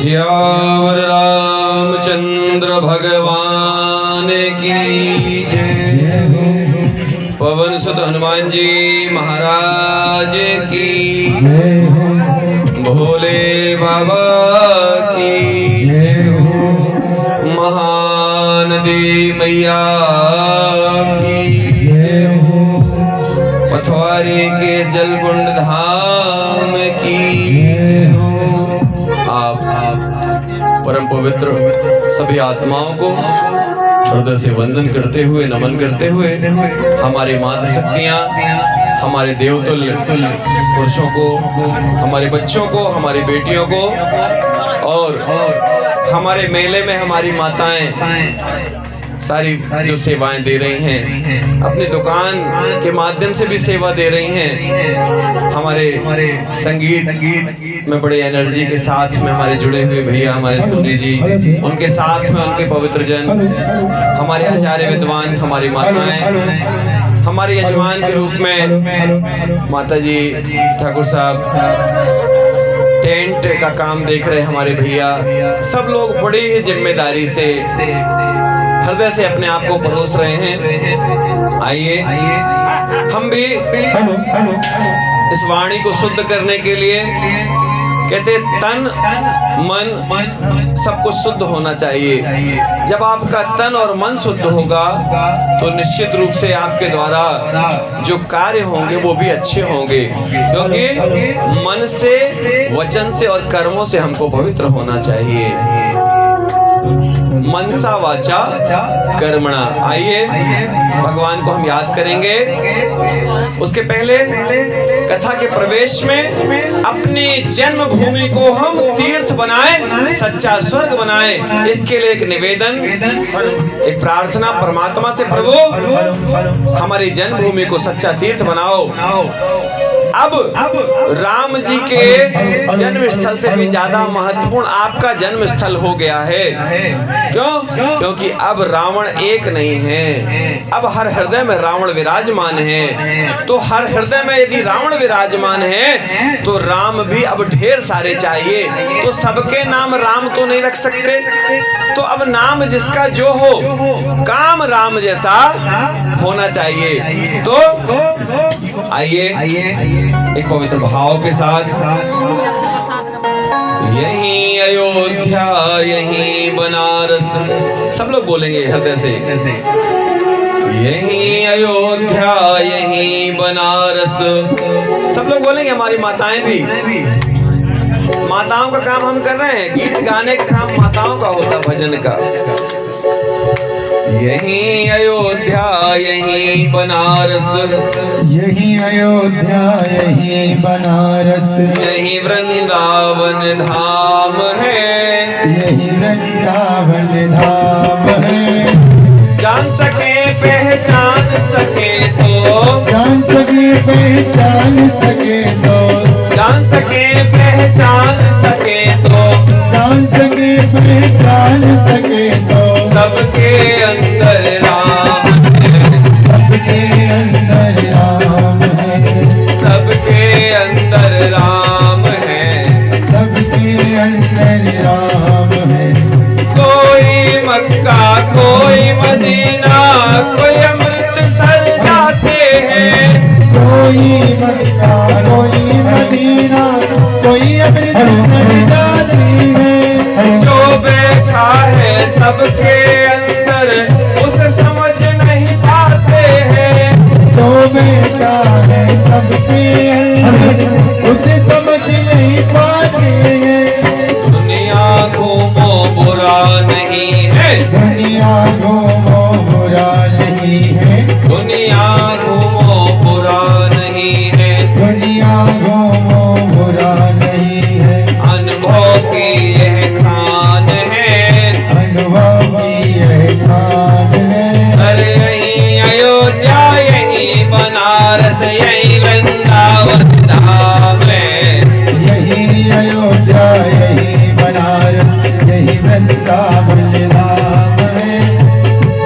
सियावर रामचंद्र भगवान की जय। पवन सुत हनुमान जी महाराज की जय। भोले बाबा की जय। महानदी मैया की जय। पथवारी के जलकुंड धाम की जय। आप परम पवित्र सभी आत्माओं को हृदय से वंदन करते हुए, नमन करते हुए, हमारी मातृशक्तियाँ, हमारे देवतुल्य पुरुषों को, हमारे बच्चों को, हमारी बेटियों को और हमारे मेले में हमारी माताएं सारी जो सेवाएं दे रही हैं, अपनी दुकान के माध्यम से भी सेवा दे रही हैं, हमारे संगीत में बड़े एनर्जी के साथ में हमारे जुड़े हुए भैया, हमारे सोनी जी, उनके साथ में उनके पवित्र जन, हमारे आचार्य विद्वान, हमारी माताएं, हमारे यजमान के रूप में माता जी, ठाकुर साहब, टेंट का काम देख रहे हमारे भैया, सब लोग बड़ी ही जिम्मेदारी से हृदय से अपने आप को परोस रहे हैं। आइए हम भी इस वाणी को शुद्ध करने के लिए, कहते तन मन सब कुछ शुद्ध होना चाहिए। जब आपका तन और मन शुद्ध होगा तो निश्चित रूप से आपके द्वारा जो कार्य होंगे वो भी अच्छे होंगे, क्योंकि मन से, वचन से और कर्मों से हमको पवित्र होना चाहिए। मनसा वाचा कर्मणा। आइए भगवान को हम याद करेंगे। उसके पहले कथा के प्रवेश में अपनी जन्मभूमि को हम तीर्थ बनाएं, सच्चा स्वर्ग बनाएं। इसके लिए एक निवेदन, एक प्रार्थना परमात्मा से, प्रभु हमारी जन्मभूमि को सच्चा तीर्थ बनाओ। अब राम जी के जन्म स्थल से भी ज्यादा महत्वपूर्ण आपका जन्म स्थल हो गया है। क्यों? क्योंकि अब रावण एक नहीं है, अब हर हृदय में रावण विराजमान है। तो हर हृदय में यदि रावण विराजमान है तो राम भी अब ढेर सारे चाहिए। तो सबके नाम राम तो नहीं रख सकते, तो अब नाम जिसका जो हो, काम राम जैसा होना चाहिए। तो आइए एक पवित्र भाव के साथ, यहीं अयोध्या यहीं बनारस, सब लोग बोलेंगे हृदय से, यहीं अयोध्या यहीं बनारस। सब लोग बोलेंगे, हमारी माताएं भी। माताओं का काम हम कर रहे हैं, गीत गाने का काम माताओं का होता, भजन का। यहीं अयोध्या यहीं बनारस, यहीं अयोध्या यहीं बनारस, यहीं वृंदावन धाम है, यहीं वृंदावन धाम है। जान सके पहचान सके तो, जान सके पहचान सके तो, जान सके पहचान सके तो, जान सके पहचान सके तो, सबके अंदर राम है, सबके अंदर राम है, सबके अंदर राम है, सबके अंदर राम है। कोई मक्का कोई मदीना, कोई अमृतसर जाते हैं, कोई मक्का कोई मदीना, कोई अमृतसर जाते हैं। जो बैठा है सबके अंदर उसे समझ नहीं पाते हैं, जो बैठा है सबके अंदर उसे समझ नहीं पाते हैं। दुनिया घूमो बुरा नहीं है, दुनिया घूमो बुरा नहीं है, दुनिया घूमो बुरा नहीं है, दुनिया घूमो बुरा नहीं है। अनुभव की यह खान है, अनुभव की यह खान है। अरे यहीं अयोध्या यहीं बनारस यहीं वृंदावन धाम है, यहीं अयोध्या यहीं बनारस यहीं वृंदावन धाम है।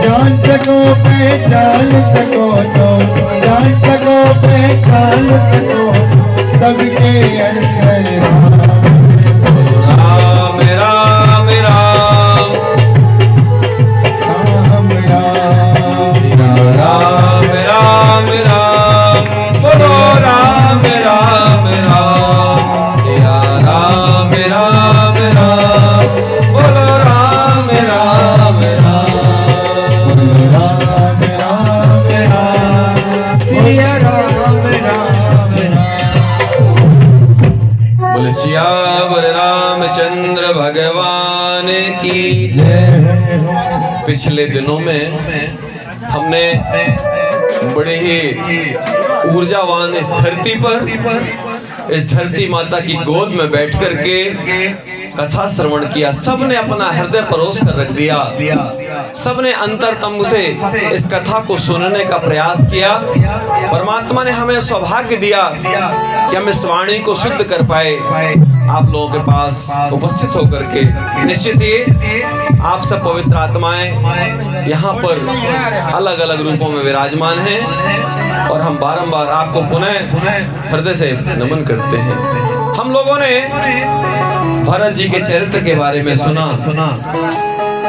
जान सको पहचान सको तो, जान सको पहचान सको, सबके अंदर राम। राम राम सियावर रामचंद्र भगवान की जय। पिछले दिनों में हमने बड़े ही ऊर्जावान इस धरती पर, इस धरती माता की गोद में बैठ करके कथा श्रवण किया। सबने अपना हृदय परोस कर रख दिया, सबने अंतरतम से इस कथा को सुनने का प्रयास किया। परमात्मा ने हमें सौभाग्य दिया कि हम इस वाणी को शुद्ध कर पाए आप लोगों के पास उपस्थित होकर के। निश्चित ही आप सब पवित्र आत्माएं यहाँ पर अलग अलग रूपों में विराजमान हैं और हम बारंबार आपको पुनः हृदय से नमन करते हैं। हम लोगों ने भरत जी के चरित्र के बारे में सुना।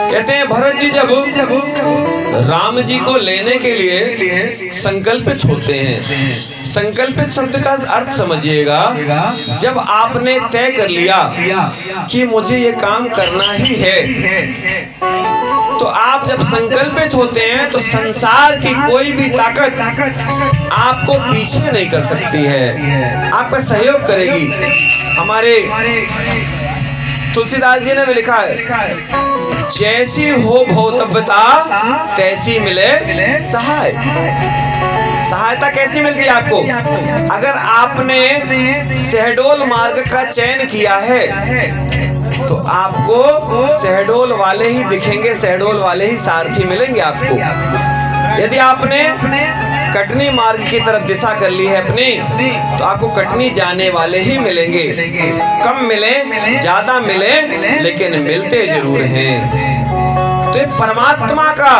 कहते हैं भरत जी जब राम जी को लेने के लिए संकल्पित होते हैं, संकल्पित शब्द का अर्थ समझिएगा, जब आपने तय कर लिया कि मुझे ये काम करना ही है, तो आप जब संकल्पित होते हैं तो संसार की कोई भी ताकत आपको पीछे नहीं कर सकती है, आपका सहयोग करेगी। हमारे तुलसीदास जी ने भी लिखा है, जैसी हो भौतव्यता तैसी मिले सहाय। सहायता कैसी मिलती है आपको? अगर आपने शहडोल मार्ग का चयन किया है तो आपको शहडोल वाले ही दिखेंगे, शहडोल वाले ही सारथी मिलेंगे आपको। यदि आपने कटनी मार्ग की तरफ दिशा कर ली है अपनी, तो आपको कटनी जाने वाले ही मिलेंगे। कम मिले ज्यादा मिले, लेकिन मिलते जरूर हैं। तो ये परमात्मा का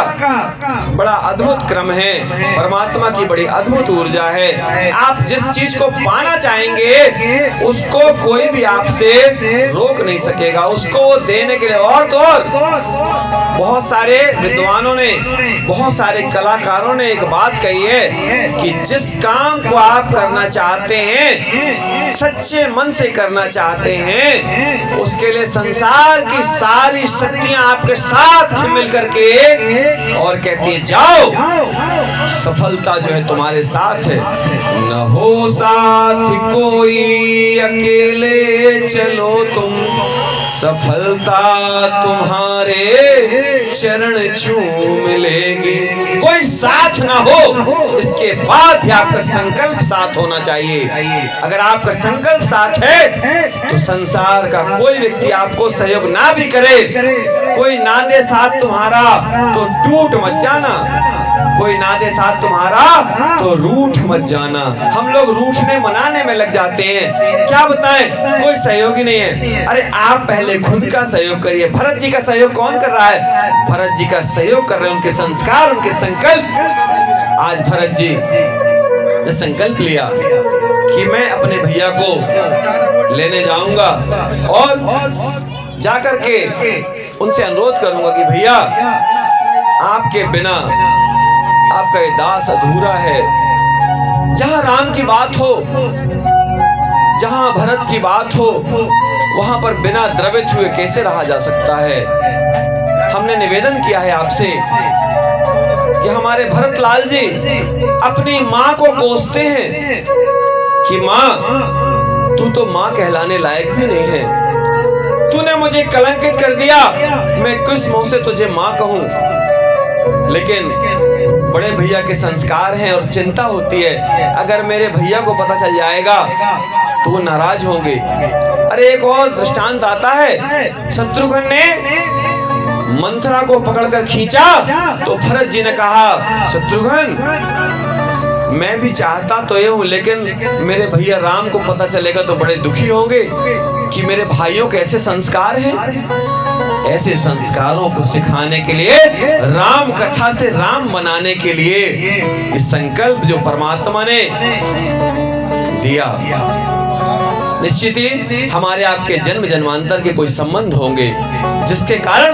बड़ा अद्भुत क्रम है, परमात्मा की बड़ी अद्भुत ऊर्जा है। आप जिस चीज को पाना चाहेंगे उसको कोई भी आपसे रोक नहीं सकेगा, उसको वो देने के लिए। और तो और बहुत सारे विद्वानों ने, बहुत सारे कलाकारों ने एक बात कही है कि जिस काम को आप करना चाहते हैं, सच्चे मन से करना चाहते हैं, उसके लिए संसार की सारी शक्तियां आपके साथ मिलकर के और कहती है जाओ, सफलता जो है तुम्हारे साथ है। न हो साथ कोई अकेले चलो तुम, सफलता तुम्हारे चरण छूम लेगी। कोई साथ ना हो, इसके बाद भी आपका संकल्प साथ होना चाहिए। अगर आपका संकल्प साथ है तो संसार का कोई व्यक्ति आपको सहयोग ना भी करे, कोई ना दे साथ तुम्हारा, तो टूट मत जाना। कोई ना दे साथ तुम्हारा तो रूठ मत जाना। हम लोग रूठने मनाने में लग जाते हैं, क्या बताएं, कोई सहयोगी नहीं है। अरे आप पहले खुद का सहयोग करिए। भरत जी का सहयोग कौन कर रहा है? भरत जी का सहयोग कर रहे हैं उनके संस्कार, उनके संकल्प। आज भरत जी ने संकल्प लिया कि मैं अपने भैया को लेने जाऊंगा और जाकर के उनसे अनुरोध करूंगा कि भैया आपके बिना आपका ये दास अधूरा है। जहां राम की बात हो, जहां भरत की बात हो, वहां पर बिना द्रवित हुए कैसे रहा जा सकता है। हमने निवेदन किया है आपसे कि हमारे भरत लाल जी अपनी माँ को कोसते हैं कि माँ तू तो माँ कहलाने लायक भी नहीं है, तूने मुझे कलंकित कर दिया, मैं किस मुंह से तुझे माँ कहूं। लेकिन बड़े भैया के संस्कार हैं और चिंता होती है, अगर मेरे भैया को पता चल जाएगा तो वो नाराज होंगे। अरे एक और दृष्टांत आता है, शत्रुघ्न ने मंथरा को पकड़कर खींचा तो भरत जी ने कहा शत्रुघ्न मैं भी चाहता तो ये हूं, लेकिन मेरे भैया राम को पता चलेगा तो बड़े दुखी होंगे कि मेरे भाइयों के ऐसे संस्कार हैं। ऐसे संस्कारों को सिखाने के लिए, राम कथा से राम बनाने के लिए इस संकल्प जो परमात्मा ने दिया, निश्चित ही हमारे आपके जन्म जन्मांतर के कोई संबंध होंगे, जिसके कारण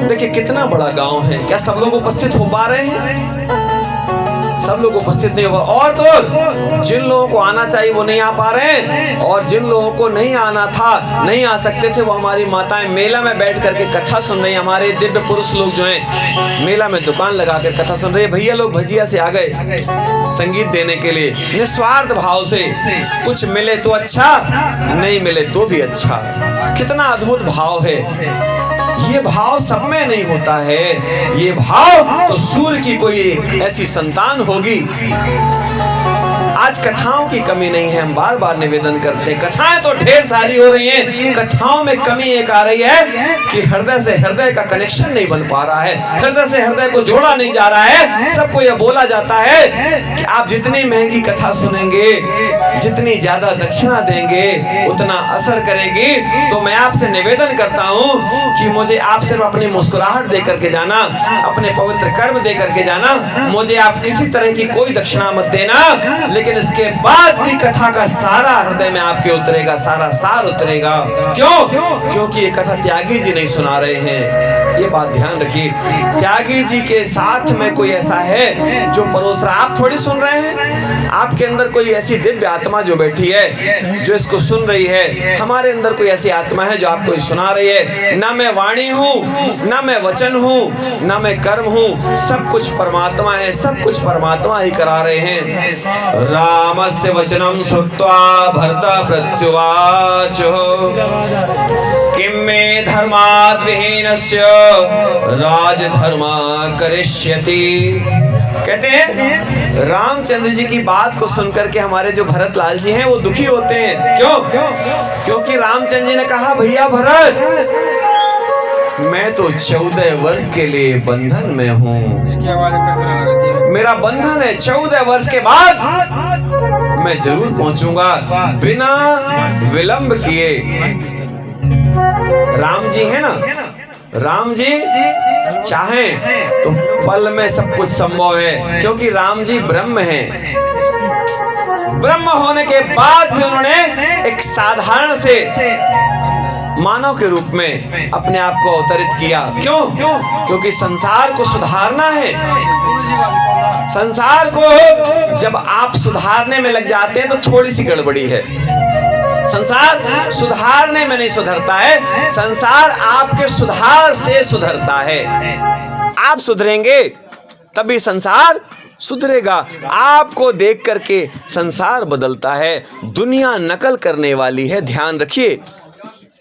देखिए कितना बड़ा गांव है। क्या सब लोग उपस्थित हो पा रहे हैं? सब लोग उपस्थित नहीं हो, और तो जिन लोगों को आना चाहिए वो नहीं आ पा रहे हैं, और जिन लोगों को नहीं आना था, नहीं आ सकते थे, वो हमारी माताएं मेला में बैठ करके कथा सुन रही हैं। हमारे दिव्य पुरुष लोग जो हैं मेला में दुकान लगाकर कथा सुन रहे हैं। भैया लोग भजिया से आ गए संगीत देने के लिए, निस्वार्थ भाव से। कुछ मिले तो अच्छा, नहीं मिले तो भी अच्छा। कितना अद्भुत भाव है। ये भाव सब में नहीं होता है। ये भाव तो सूर्य की कोई ऐसी संतान होगी। आज कथाओं की कमी नहीं है, हम बार बार निवेदन करते हैं। कथाएं तो ढेर सारी हो रही हैं, कथाओं में कमी एक आ रही है कि हृदय से हृदय का कनेक्शन नहीं बन पा रहा है, हृदय से हृदय को जोड़ा नहीं जा रहा है। सबको यह बोला जाता है कि आप जितनी महंगी कथा सुनेंगे, जितनी ज्यादा दक्षिणा देंगे, उतना असर करेगी। तो मैं आपसे निवेदन करता हूं कि मुझे आप सिर्फ अपनी मुस्कुराहट दे करके जाना, अपने पवित्र कर्म दे करके जाना, मुझे आप किसी तरह की कोई दक्षिणा मत देना। लेकिन इसके बाद भी कथा का सारा हृदय में आपके उतरेगा, सारा सार उतरेगा। क्यों? क्योंकि ये कथा त्यागी जी नहीं सुना रहे हैं। ये बात ध्यान रखिए, त्यागी जी के साथ में कोई ऐसा है जो परोस रहा। आप थोड़ी सुन रहे हैं, आपके अंदर कोई ऐसी दिव्य आत्मा जो बैठी है, जो इसको सुन रही है। हमारे अंदर कोई ऐसी आत्मा है जो आपको सुना रही है। ना मैं वाणी हूँ, ना मैं वचन हूँ, ना मैं कर्म हूँ, सब कुछ परमात्मा है, सब कुछ परमात्मा ही करा रहे हैं। रामस्य वचनं श्रुत्वा भरता प्रत्युवाच किं मे धर्माद् विहीनस्य राजधर्मा करिष्यति। कहते हैं रामचंद्र जी की बात को सुनकर के हमारे जो भरत लाल जी हैं वो दुखी होते हैं। क्यों? क्योंकि रामचंद्र जी ने कहा, भैया भरत, मैं तो 14 वर्ष के लिए बंधन में हूँ। मेरा बंधन है, 14 वर्ष के बाद मैं जरूर पहुंचूंगा बिना विलंब किए। राम जी है ना, राम जी चाहें तो पल में सब कुछ संभव है, क्योंकि राम जी ब्रह्म हैं। ब्रह्म होने के बाद भी उन्होंने एक साधारण से मानव के रूप में अपने आप को अवतरित किया। क्यों? क्योंकि संसार को सुधारना है। संसार को जब आप सुधारने में लग जाते हैं तो थोड़ी सी गड़बड़ी है। संसार सुधारने में नहीं सुधरता है, संसार आपके सुधार से सुधरता है। आप सुधरेंगे तभी संसार सुधरेगा। आपको देख करके संसार बदलता है। दुनिया नकल करने वाली है, ध्यान रखिए।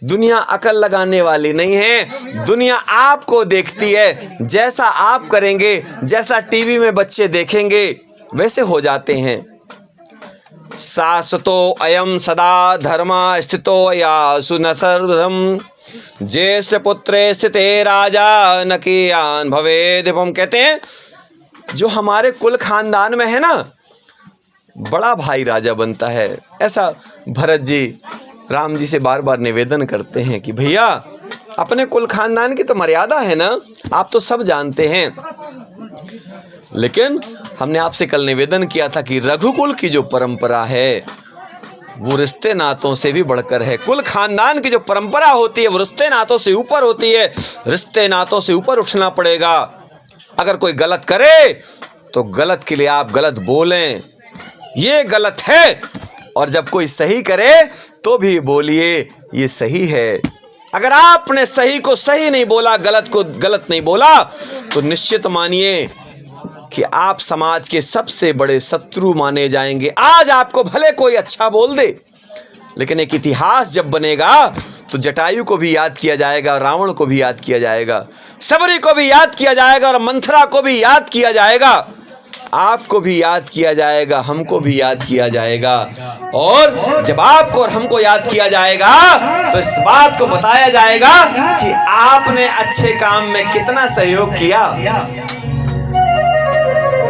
दुनिया अकल लगाने वाली नहीं है। दुनिया आपको देखती है, जैसा आप करेंगे, जैसा टीवी में बच्चे देखेंगे वैसे हो जाते हैं। शाश्वतो अयम सदा धर्मा स्थितो या सुनसर्वधम ज्येष्ठ पुत्रे स्थिते राजा न कियान भवेद। हम कहते हैं जो हमारे कुल खानदान में है ना, बड़ा भाई राजा बनता है। ऐसा भरत जी राम जी से बार बार निवेदन करते हैं कि भैया अपने कुल खानदान की तो मर्यादा है ना, आप तो सब जानते हैं। लेकिन हमने आपसे कल निवेदन किया था कि रघुकुल की जो परंपरा है वो रिश्ते नातों से भी बढ़कर है। कुल खानदान की जो परंपरा होती है वो रिश्ते नातों से ऊपर होती है। रिश्ते नातों से ऊपर उठना पड़ेगा। अगर कोई गलत करे तो गलत के लिए आप गलत बोलें, ये गलत है, और जब कोई सही करे तो भी बोलिए ये सही है। अगर आपने सही को सही नहीं बोला, गलत को गलत नहीं बोला, तो निश्चित मानिए कि आप समाज के सबसे बड़े शत्रु माने जाएंगे। आज आपको भले कोई अच्छा बोल दे, लेकिन एक इतिहास जब बनेगा तो जटायु को भी याद किया जाएगा, रावण को भी याद किया जाएगा, सबरी को भी याद किया जाएगा, और मंथरा को भी याद किया जाएगा, आपको भी याद किया जाएगा, हमको भी याद किया जाएगा। और जब आपको और हमको याद किया जाएगा तो इस बात को बताया जाएगा कि आपने अच्छे काम में कितना सहयोग किया।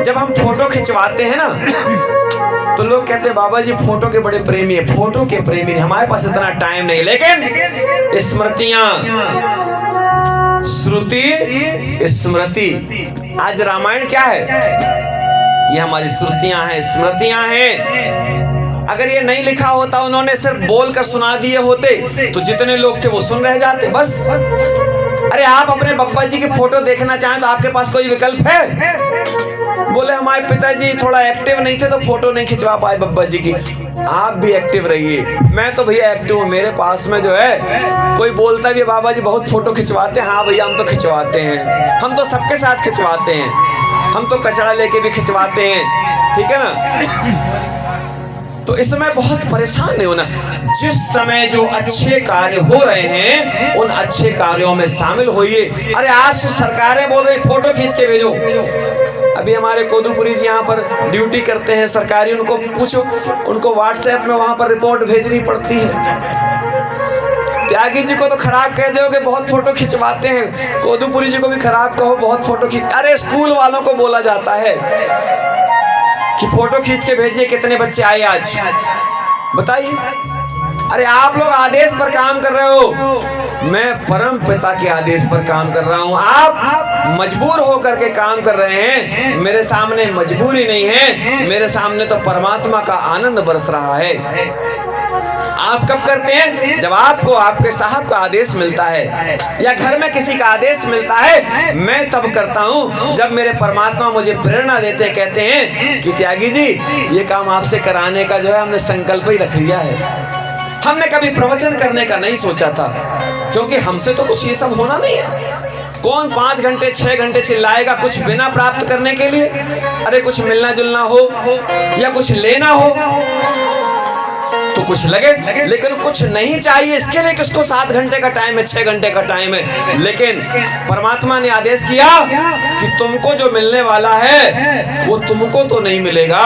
जब हम फोटो खिंचवाते हैं ना तो लोग कहते हैं बाबा जी फोटो के बड़े प्रेमी है। फोटो के प्रेमी नहीं, हमारे पास इतना टाइम नहीं, लेकिन स्मृतियां, श्रुति स्मृति। आज रामायण क्या है? ये हमारी श्रुतियां हैं, स्मृतियां हैं। अगर ये नहीं लिखा होता, उन्होंने सिर्फ बोल कर सुना दिए होते, तो जितने लोग थे वो सुन रह जाते बस। अरे आप अपने बब्बा जी की फोटो देखना चाहें तो आपके पास कोई विकल्प है? बोले हमारे पिताजी थोड़ा एक्टिव नहीं थे तो फोटो नहीं खिंचवा पाए बब्बा जी की। आप भी एक्टिव रहिए। मैं तो भैया एक्टिव हूँ। मेरे पास में जो है कोई बोलता भी है बाबा जी बहुत फोटो खिंचवाते हैं। हाँ भैया हम तो खिंचवाते हैं, हम तो सबके साथ खिंचवाते हैं, हम तो कचरा लेके भी खिंचवाते हैं, ठीक है ना। तो इस समय बहुत परेशान नहीं होना। जिस समय जो अच्छे कार्य हो रहे हैं उन अच्छे कार्यों में शामिल होइए। अरे आज सरकारें बोल रही फोटो खींच के भेजो। अभी हमारे कोदूपुरी जी यहाँ पर ड्यूटी करते हैं सरकारी, उनको पूछो, उनको व्हाट्सएप में वहां पर रिपोर्ट भेजनी पड़ती है। त्यागी जी को तो खराब कह दोगे बहुत फोटो खिंचवाते हैं, कोदूपुरी जी को भी खराब कहो बहुत फोटो खींच। अरे स्कूल वालों को बोला जाता है कि फोटो खींच के भेजिए कितने बच्चे आए आज, बताइए। अरे आप लोग आदेश पर काम कर रहे हो, मैं परम पिता के आदेश पर काम कर रहा हूं। आप मजबूर होकर के काम कर रहे हैं। मेरे सामने मजबूरी नहीं है, मेरे सामने तो परमात्मा का आनंद बरस रहा है। आप कब करते हैं? जब आपको आपके साहब का आदेश मिलता है या घर में किसी का आदेश मिलता है। मैं तब करता हूं जब मेरे परमात्मा मुझे प्रेरणा देते, कहते हैं कि त्यागी जी ये काम आपसे कराने का जो है हमने संकल्प ही रख लिया है। हमने कभी प्रवचन करने का नहीं सोचा था, क्योंकि हमसे तो कुछ ये सब होना नहीं है। कौन 5 घंटे 6 घंटे चिल्लाएगा कुछ बिना प्राप्त करने के लिए? अरे कुछ मिलना जुलना हो या कुछ लेना हो तो कुछ लगे, लेकिन कुछ नहीं चाहिए इसके लिए किसको 7 घंटे का टाइम है, 6 घंटे का टाइम है। लेकिन परमात्मा ने आदेश किया कि तुमको जो मिलने वाला है वो तुमको तो नहीं मिलेगा,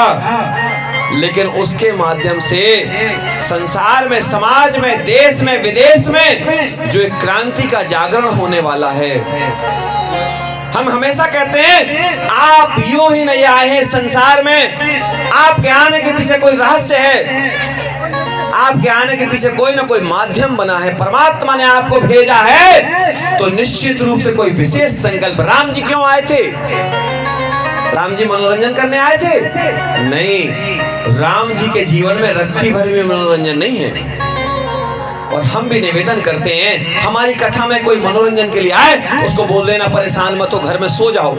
लेकिन उसके माध्यम से संसार में, समाज में, देश में, विदेश में जो एक क्रांति का जागरण होने वाला है। हम हमेशा कहते हैं आप यूं ही नहीं आए हैं संसार में, आपके आने के पीछे कोई रहस्य है, आपके आने के पीछे कोई ना कोई माध्यम बना है। परमात्मा ने आपको भेजा है तो निश्चित रूप से कोई विशेष संकल्प। राम जी क्यों आए थे? राम जी मनोरंजन करने आए थे? नहीं, राम जी के जीवन में रत्ती भर में मनोरंजन नहीं है। और हम भी निवेदन करते हैं, हमारी कथा में कोई मनोरंजन के लिए आए उसको बोल देना परेशान मत हो, घर में सो जाओ।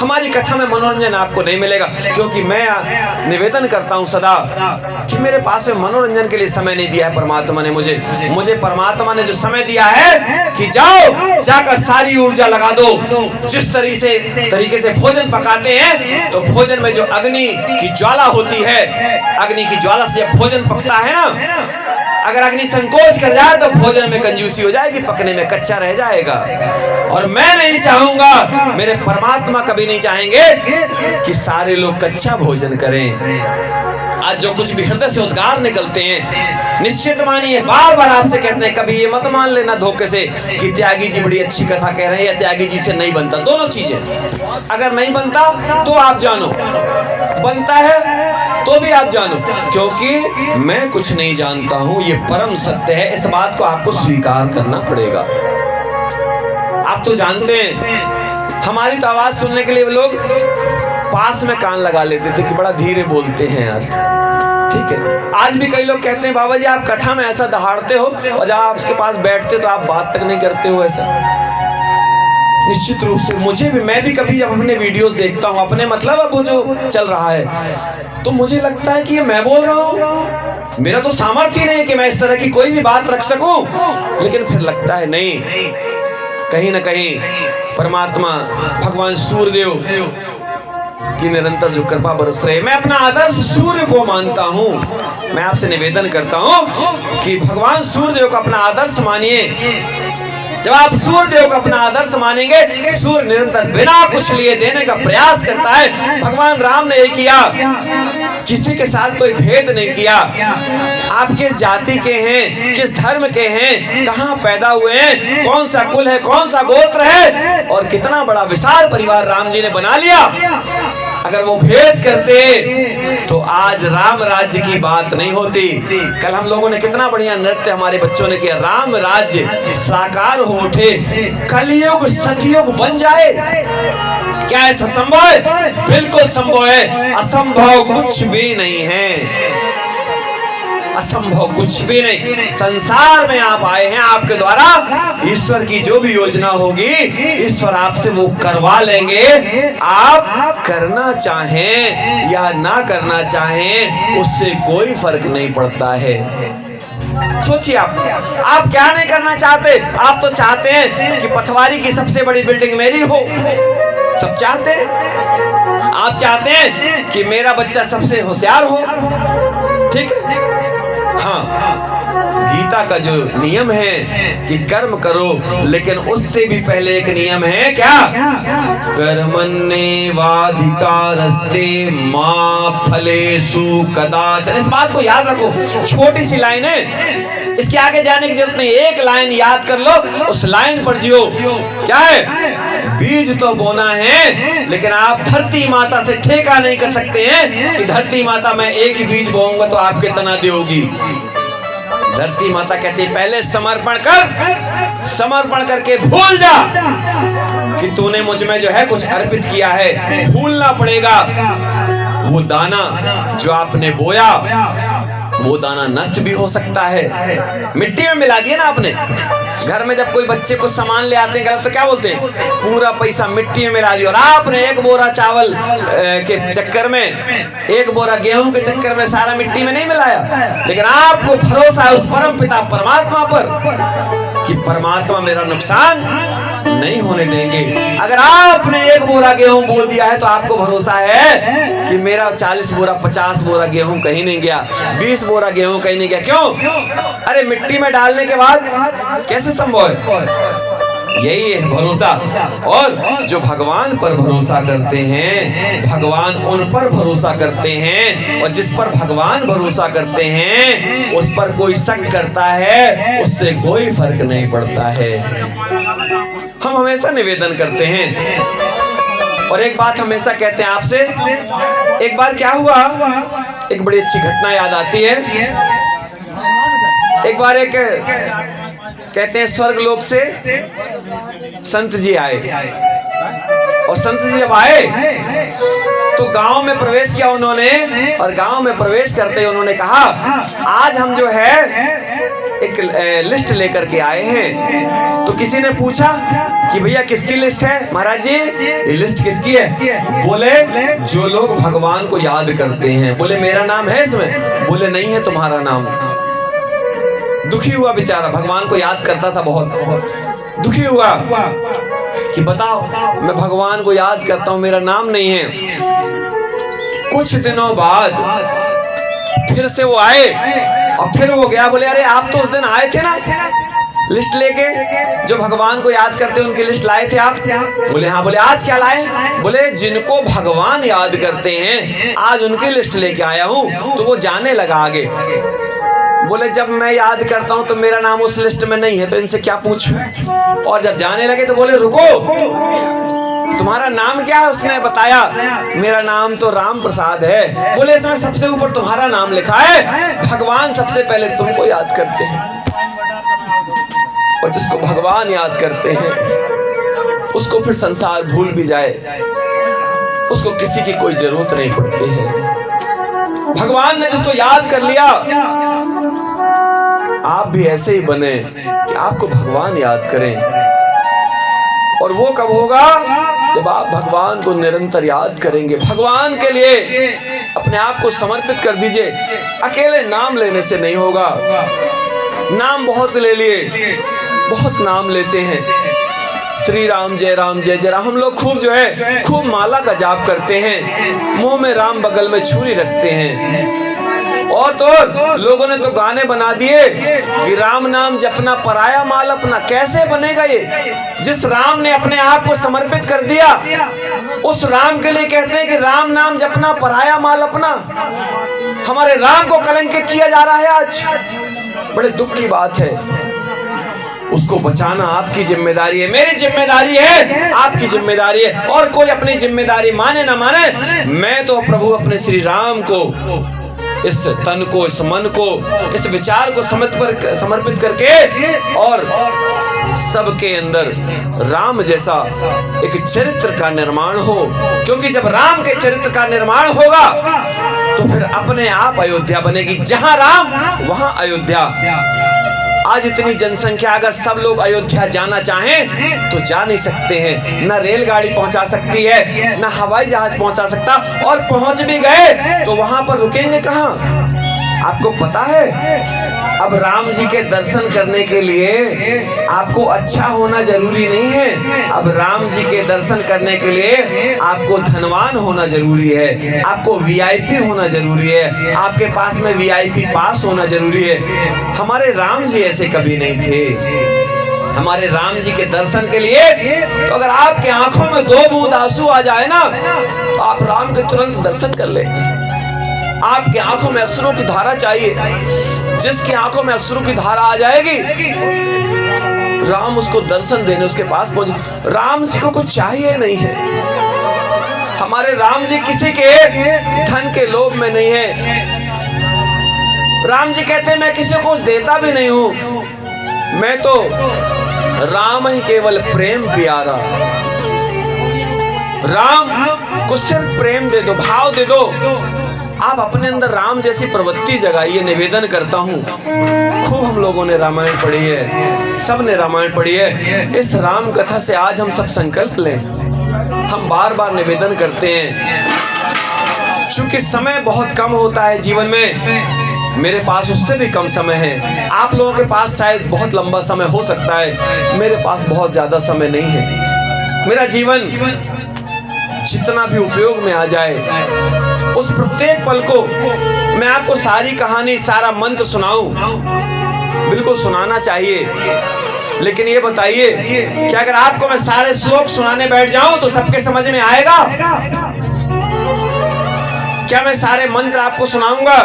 हमारी कथा में मनोरंजन आपको नहीं मिलेगा, क्योंकि मैं निवेदन करता हूं सदा कि मेरे पास में मनोरंजन के लिए समय नहीं दिया है परमात्मा ने मुझे परमात्मा ने जो समय दिया है कि जाओ जाकर सारी ऊर्जा लगा दो। जिस तरीके से भोजन पकाते हैं तो भोजन में जो अग्नि की ज्वाला होती है, अग्नि की ज्वाला से जब भोजन पकता है ना, अगर अग्नि संकोच कर जाए तो भोजन में कंजूसी हो जाएगी, पकने में कच्चा रह जाएगा। और मैं नहीं चाहूंगा, मेरे परमात्मा कभी नहीं चाहेंगे कि सारे लोग कच्चा भोजन करें। आज जो कुछ भी हृदय से उद्गार निकलते हैं, निश्चित मानिए, बार बार आपसे कहते हैं, कभी ये मत मान लेना धोखे से कि त्यागी जी बड़ी अच्छी कथा कह रहे हैं या त्यागी जी से नहीं बनता। दोनों चीजें, अगर नहीं बनता तो आप जानो, बनता है तो भी आप जानो, क्योंकि मैं कुछ नहीं जानता हूं, ये परम सत्य है। इस बात को आपको स्वीकार करना पड़ेगा। आप तो जानते हैं, हमारी तो आवाज सुनने के लिए लोग पास में कान लगा लेते थे कि बड़ा धीरे बोलते हैं यार, ठीक है। आज भी कई लोग कहते हैं बाबा जी आप कथा में ऐसा दहाड़ते हो और जब आप उसके पास बैठते तो आप बात तक नहीं करते हो। ऐसा निश्चित रूप से मुझे भी, मैं भी कभी जब अपने वीडियोस देखता हूँ, अपने मतलब अब वो जो चल रहा है, तो मुझे लगता है कि ये मैं बोल रहा हूँ, मेरा तो सामर्थ्य नहीं है कि मैं इस तरह की कोई भी बात रख सकूं। लेकिन फिर लगता है नहीं, कहीं ना कहीं परमात्मा भगवान सूर्यदेव की निरंतर जो कृपा बरस रही है। मैं अपना आदर्श सूर्य को मानता हूँ। मैं आपसे निवेदन करता हूँ कि भगवान सूर्यदेव को अपना आदर्श मानिए। जब आप सूर्यदेव को अपना आदर्श मानेंगे, सूर्य निरंतर बिना कुछ लिए देने का प्रयास करता है। भगवान राम ने ये किया, किसी के साथ कोई भेद नहीं किया। आप किस जाति के हैं, किस धर्म के हैं, कहाँ पैदा हुए हैं, कौन सा कुल है, कौन सा गोत्र है, और कितना बड़ा विशाल परिवार राम जी ने बना लिया। अगर वो भेद करते तो आज राम राज्य की बात नहीं होती। कल हम लोगों ने कितना बढ़िया नृत्य हमारे बच्चों ने किया, राम राज्य साकार हो उठे, कलयुग सतयुग बन जाए। क्या ऐसा संभव है? बिल्कुल संभव है, असंभव कुछ भी नहीं है। असंभव कुछ भी नहीं। संसार में आप आए हैं, आपके द्वारा ईश्वर की जो भी योजना होगी ईश्वर आपसे वो करवा लेंगे। आप करना चाहें या ना करना चाहें उससे कोई फर्क नहीं पड़ता है। सोचिए आप क्या नहीं करना चाहते? आप तो चाहते हैं कि पथवारी की सबसे बड़ी बिल्डिंग मेरी हो, सब चाहते हैं। आप चाहते हैं कि मेरा बच्चा सबसे होशियार हो, ठीक है? हाँ, गीता का जो नियम है कि कर्म करो, लेकिन उससे भी पहले एक नियम है, क्या? कर्मण्येवाधिकारस्ते मा फलेषु कदाचन। इस बात को याद रखो, छोटी सी लाइन है, इसके आगे जाने की जरूरत नहीं। एक लाइन याद कर लो, उस लाइन पर जियो। क्या है? बीज तो बोना है, लेकिन आप धरती माता से ठेका नहीं कर सकते हैं कि धरती माता मैं एक ही बीज बोऊंगा तो आप कितना दोगी। धरती माता कहती है पहले समर्पण कर, समर्पण करके भूल जा कि तूने मुझ में जो है कुछ अर्पित किया है। भूलना पड़ेगा। वो दाना जो आपने बोया वो दाना नष्ट भी हो सकता है। मिट्टी में मिला दिया ना आपने। घर में जब कोई बच्चे को सामान ले आते हैं तो क्या बोलते हैं? पूरा पैसा मिट्टी में मिला दिया। और आपने एक बोरा चावल के चक्कर में, एक बोरा गेहूं के चक्कर में सारा मिट्टी में नहीं मिलाया, लेकिन आपको भरोसा है उस परम पिता परमात्मा पर कि परमात्मा मेरा नुकसान नहीं होने देंगे। अगर आपने एक बोरा गेहूं बो दिया है तो आपको भरोसा है कि मेरा 40 बोरा 50 बोरा गेहूं कहीं नहीं गया, 20 बोरा गेहूं कहीं नहीं गया। क्यों? अरे मिट्टी में डालने के बाद कैसे संभव है? यही है भरोसा। और जो भगवान पर भरोसा करते हैं, भगवान उन पर भरोसा करते हैं, और जिस पर भगवान भरोसा करते हैं उस पर कोई शक करता है उससे कोई फर्क नहीं पड़ता है। हम हमेशा निवेदन करते हैं और एक बात हमेशा कहते हैं आपसे। एक बार क्या हुआ, एक बड़ी अच्छी घटना याद आती है। एक बार एक कहते हैं स्वर्ग लोक से संत जी आए, और संत जी जब आए तो गांव में प्रवेश किया उन्होंने, और गांव में प्रवेश करते ही उन्होंने कहा आज हम जो है एक लिस्ट लेकर के आए हैं। तो किसी ने पूछा कि भैया किसकी लिस्ट है? महाराज जी ये लिस्ट किसकी है? बोले जो लोग भगवान को याद करते हैं। बोले मेरा नाम है इसमें? बोले नहीं है तुम्हारा नाम। दुखी हुआ बेचारा, भगवान को याद करता था बहुत। दुखी हुआ कि बताओ मैं भगवान को याद करता हूं, मेरा नाम नहीं है। कुछ दिनों बाद फिर से वो आए और फिर वो गया। बोले अरे आप तो उस दिन आए थे ना लिस्ट लेके, जो भगवान को याद करते उनकी लिस्ट लाए थे आप? बोले हाँ। बोले आज क्या लाए? बोले जिनको भगवान याद करते हैं आज उनकी लिस्ट लेके आया हूं। तो वो जाने लगा आगे। बोले जब मैं याद करता हूं तो मेरा नाम उस लिस्ट में नहीं है, तो इनसे क्या पूछूं? और जब जाने लगे तो बोले रुको, तुम्हारा नाम क्या है? उसने बताया मेरा नाम तो राम प्रसाद है। बोले इसमें सबसे ऊपर तुम्हारा नाम लिखा है। भगवान सबसे पहले तुमको याद करते हैं, और जिसको भगवान याद करते हैं उसको फिर संसार भूल भी जाए, उसको किसी की कोई जरूरत नहीं पड़ती है। भगवान ने जिसको याद कर लिया, आप भी ऐसे ही बने कि आपको भगवान याद करें। और वो कब होगा? जब आप भगवान को निरंतर याद करेंगे। भगवान के लिए अपने आप को समर्पित कर दीजिए। अकेले नाम लेने से नहीं होगा। नाम बहुत ले लिए, बहुत नाम लेते हैं, श्री राम जय राम। हम लोग खूब जो है खूब माला का जाप करते हैं, मुंह में राम बगल में छुरी रखते हैं। और तो लोगों ने तो गाने बना दिए कि राम नाम जपना पराया माल अपना। कैसे बनेगा ये? जिस राम ने अपने आप को समर्पित कर दिया उस राम के लिए कहते हैं कि राम नाम जपना पराया माल अपना। हमारे राम को कलंकित किया जा रहा है आज। बड़े दुख की बात है। उसको बचाना आपकी जिम्मेदारी है, मेरी जिम्मेदारी है, आपकी जिम्मेदारी है। और कोई अपनी जिम्मेदारी माने ना माने, मैं तो प्रभु अपने श्री राम को इस तन को, इस मन को, इस विचार को समर्पित करके और सबके अंदर राम जैसा एक चरित्र का निर्माण हो। क्योंकि जब राम के चरित्र का निर्माण होगा तो फिर अपने आप अयोध्या बनेगी। जहां राम वहां अयोध्या। आज इतनी जनसंख्या, अगर सब लोग अयोध्या जाना चाहें तो जा नहीं सकते हैं। ना रेलगाड़ी पहुंचा सकती है, ना हवाई जहाज पहुंचा सकता, और पहुंच भी गए तो वहां पर रुकेंगे कहां? आपको पता है, अब राम जी के दर्शन करने के लिए आपको अच्छा होना जरूरी नहीं है। अब राम जी के दर्शन करने के लिए आपको धनवान होना जरूरी है, आपको वीआईपी होना जरूरी है, आपके पास में वीआईपी पास होना जरूरी है। हमारे राम जी ऐसे कभी नहीं थे। हमारे राम जी के दर्शन के लिए तो अगर आपके आंखों में 2 बूंद आंसू आ जाए ना तो आप राम के तुरंत दर्शन कर ले। आपकी आंखों में अश्रु की धारा चाहिए। जिसकी आंखों में अश्रु की धारा आ जाएगी, राम उसको दर्शन देने उसके पास पहुंचे। राम जी को कुछ चाहिए नहीं है। हमारे राम जी किसी के धन के लोभ में नहीं है। राम जी कहते हैं मैं किसी को देता भी नहीं हूं, मैं तो राम ही केवल प्रेम प्यारा। राम को सिर्फ प्रेम दे दो, भाव दे दो। आप अपने अंदर राम जैसी प्रवृत्ति जगाइए। निवेदन करता हूँ, खूब हम लोगों ने रामायण पढ़ी है, सब ने रामायण पढ़ी है। इस राम कथा से आज हम सब संकल्प लें। हम बार बार निवेदन करते हैं, चूंकि समय बहुत कम होता है जीवन में, मेरे पास उससे भी कम समय है। आप लोगों के पास शायद बहुत लंबा समय हो सकता है, मेरे पास बहुत ज्यादा समय नहीं है। मेरा जीवन जितना भी उपयोग में आ जाए, उस प्रत्येक पल को मैं आपको सारी कहानी, सारा मंत्र सुनाऊं, बिल्कुल सुनाना चाहिए। लेकिन ये बताइए कि अगर आपको मैं सारे श्लोक सुनाने बैठ जाऊं तो सबके समझ में आएगा? क्या मैं सारे मंत्र आपको सुनाऊंगा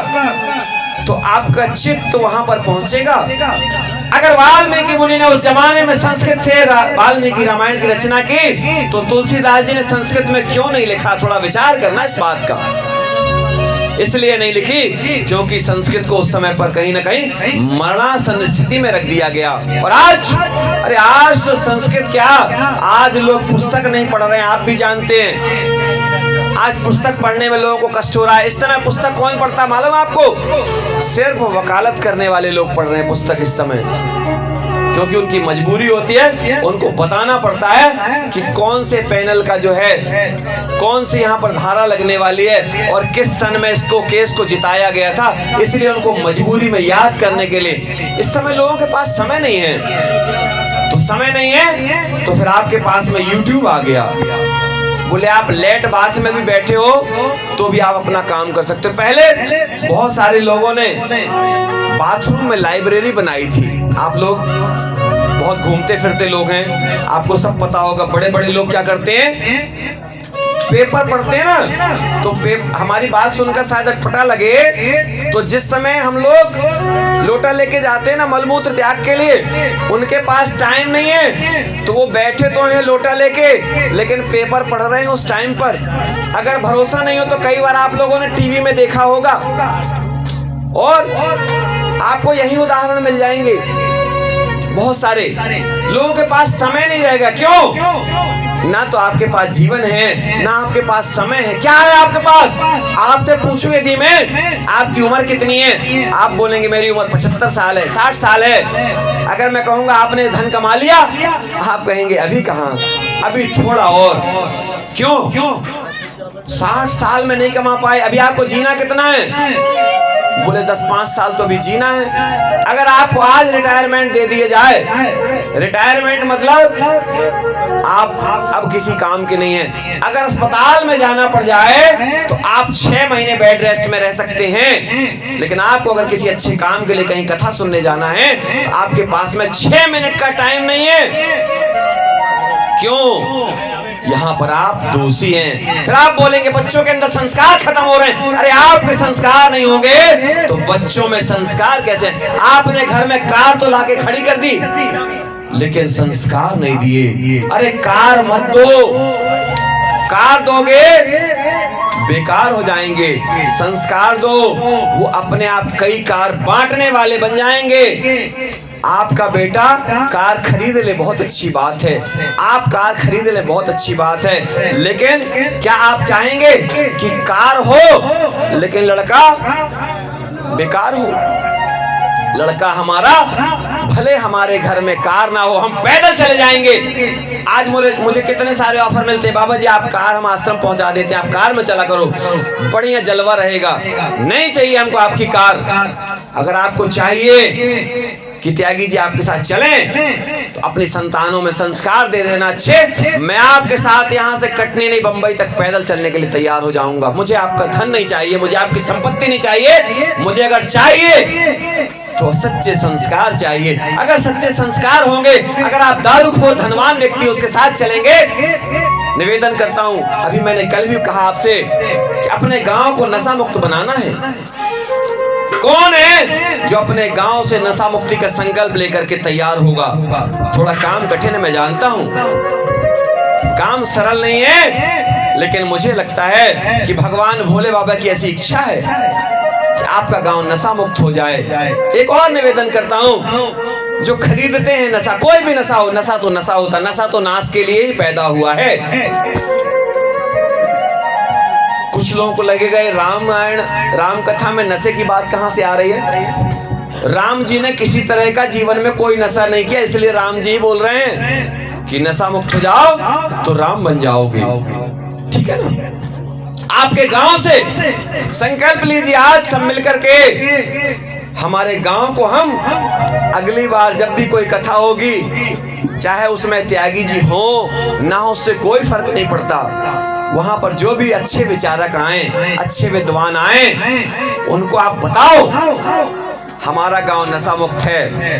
तो आपका चित्त वहां पर पहुंचेगा? अगर वाल्मीकि मुनि ने उस जमाने में संस्कृत से वाल्मीकि रामायण की रचना की तो तुलसीदास जी ने संस्कृत में क्यों नहीं लिखा? थोड़ा विचार करना इस बात का। इसलिए नहीं लिखी क्योंकि संस्कृत को उस समय पर कहीं ना कहीं मरणासन स्थिति में रख दिया गया। और आज, अरे आज तो संस्कृत क्या, आज लोग पुस्तक नहीं पढ़ रहे हैं, आप भी जानते हैं। आज पुस्तक पढ़ने में लोगों को कष्ट हो रहा है। इस समय पुस्तक कौन पढ़ता मालूम आपको? सिर्फ वकालत करने वाले लोग पढ़ रहे हैं पुस्तक इस समय, क्योंकि उनकी मजबूरी होती है, उनको बताना पड़ता है कि कौन से पैनल का जो है, कौन सी यहाँ पर धारा लगने वाली है और किस सन में इसको केस को जिताया गया था। इसलिए उनको मजबूरी में याद करने के लिए इस समय लोगों के पास समय नहीं है। तो समय नहीं है तो फिर आपके पास में YouTube आ गया। बोले आप लेट बाथ में भी बैठे हो तो भी आप अपना काम कर सकते हो। पहले बहुत सारे लोगों ने बाथरूम में लाइब्रेरी बनाई थी। आप लोग बहुत घूमते फिरते लोग हैं, आपको सब पता होगा। बड़े बड़े लोग क्या करते हैं, पेपर पढ़ते हैं ना, तो हमारी बात सुनकर शायद अटपटा लगे, तो जिस समय हम लोग लोटा लेके जाते हैं ना मलमूत्र त्याग के लिए, उनके पास टाइम नहीं है तो वो बैठे तो हैं लोटा लेके, लेकिन पेपर पढ़ रहे हैं उस टाइम पर। अगर भरोसा नहीं हो तो कई बार आप लोगों ने टीवी में देखा होगा, और आपको यही उदाहरण मिल जाएंगे। बहुत सारे लोगों के पास समय नहीं रहेगा। क्यों? ना तो आपके पास जीवन है, ना आपके पास समय है। क्या है आपके पास? आपसे पूछूं यदि मैं, आपकी उम्र कितनी है? आप बोलेंगे मेरी उम्र 75 साल है, 60 साल है। अगर मैं कहूंगा आपने धन कमा लिया, आप कहेंगे अभी कहां, अभी थोड़ा और। क्यों? 60 साल में नहीं कमा पाए। अभी आपको जीना कितना है? बोले 10-5 साल तो अभी जीना है। अगर आपको आज रिटायरमेंट दे दिए जाए, रिटायरमेंट मतलब आप अब किसी काम के नहीं है। अगर अस्पताल में जाना पड़ जाए तो आप 6 महीने बेड रेस्ट में रह सकते हैं, लेकिन आपको अगर किसी अच्छे काम के लिए कहीं कथा सुनने जाना है तो आपके पास में 6 मिनट का टाइम नहीं है। क्यों? यहाँ पर आप दोषी हैं। फिर आप बोलेंगे बच्चों के अंदर संस्कार खत्म हो रहे हैं। अरे आपके संस्कार नहीं होंगे तो बच्चों में संस्कार कैसे? आपने घर में कार तो लाके खड़ी कर दी, लेकिन संस्कार नहीं दिए। अरे कार मत दो, कार दोगे बेकार हो जाएंगे, संस्कार दो वो अपने आप कई कार बांटने वाले बन जाएंगे। आपका बेटा कार खरीद ले, बहुत अच्छी बात है, आप कार खरीद ले, बहुत अच्छी बात है, लेकिन क्या आप चाहेंगे कि कार हो लेकिन लड़का बेकार हो? लड़का हमारा भले हमारे घर में कार ना हो, हम पैदल चले जाएंगे। आज मुझे कितने सारे ऑफर मिलते हैं, बाबा जी आप कार हम आश्रम पहुंचा देते हैं, आप कार में चला करो, बढ़िया जलवा रहेगा। नहीं चाहिए हमको आपकी कार। अगर आपको चाहिए कि त्यागी जी आपके साथ चलें तो अपनी संतानों में संस्कार दे देना अच्छे। मैं आपके साथ यहाँ से कटनी नहीं बंबई तक पैदल चलने के लिए तैयार हो जाऊंगा। मुझे आपका धन नहीं चाहिए, मुझे आपकी संपत्ति नहीं चाहिए, मुझे अगर चाहिए तो सच्चे संस्कार चाहिए। अगर सच्चे संस्कार होंगे, अगर आप दारूखोर धनवान व्यक्ति उसके साथ चलेंगे, निवेदन करता हूं, अभी मैंने कल भी कहा आपसे कि अपने गांव को नशा मुक्त बनाना है। कौन है जो अपने गांव से नशा मुक्ति का संकल्प लेकर के तैयार होगा? थोड़ा काम कठिन है, मैं जानता हूं, काम सरल नहीं है, लेकिन मुझे लगता है कि भगवान भोले बाबा की ऐसी इच्छा है कि आपका गांव नशा मुक्त हो जाए। एक और निवेदन करता हूं, जो खरीदते हैं नशा, कोई भी नशा हो, नशा तो नशा होता, नशा तो नाश के लिए ही पैदा हुआ है। कुछ लोगों को लगेगा ये रामायण राम कथा में नशे की बात कहां से आ रही है? राम जी ने किसी तरह का जीवन में कोई नशा नहीं किया, इसलिए राम जी बोल रहे हैं कि नशा मुक्त हो जाओ तो राम बन जाओगे। ठीक है ना? आपके गांव से संकल्प लीजिए, आज सब मिलकर के हमारे गांव को हम अगली बार जब भी कोई कथा होगी, चाहे उसमें त्यागी जी हो ना हो, उससे कोई फर्क नहीं पड़ता। वहां पर जो भी अच्छे विचारक आए, अच्छे विद्वान आए, उनको आप बताओ हमारा गांव नशा मुक्त है।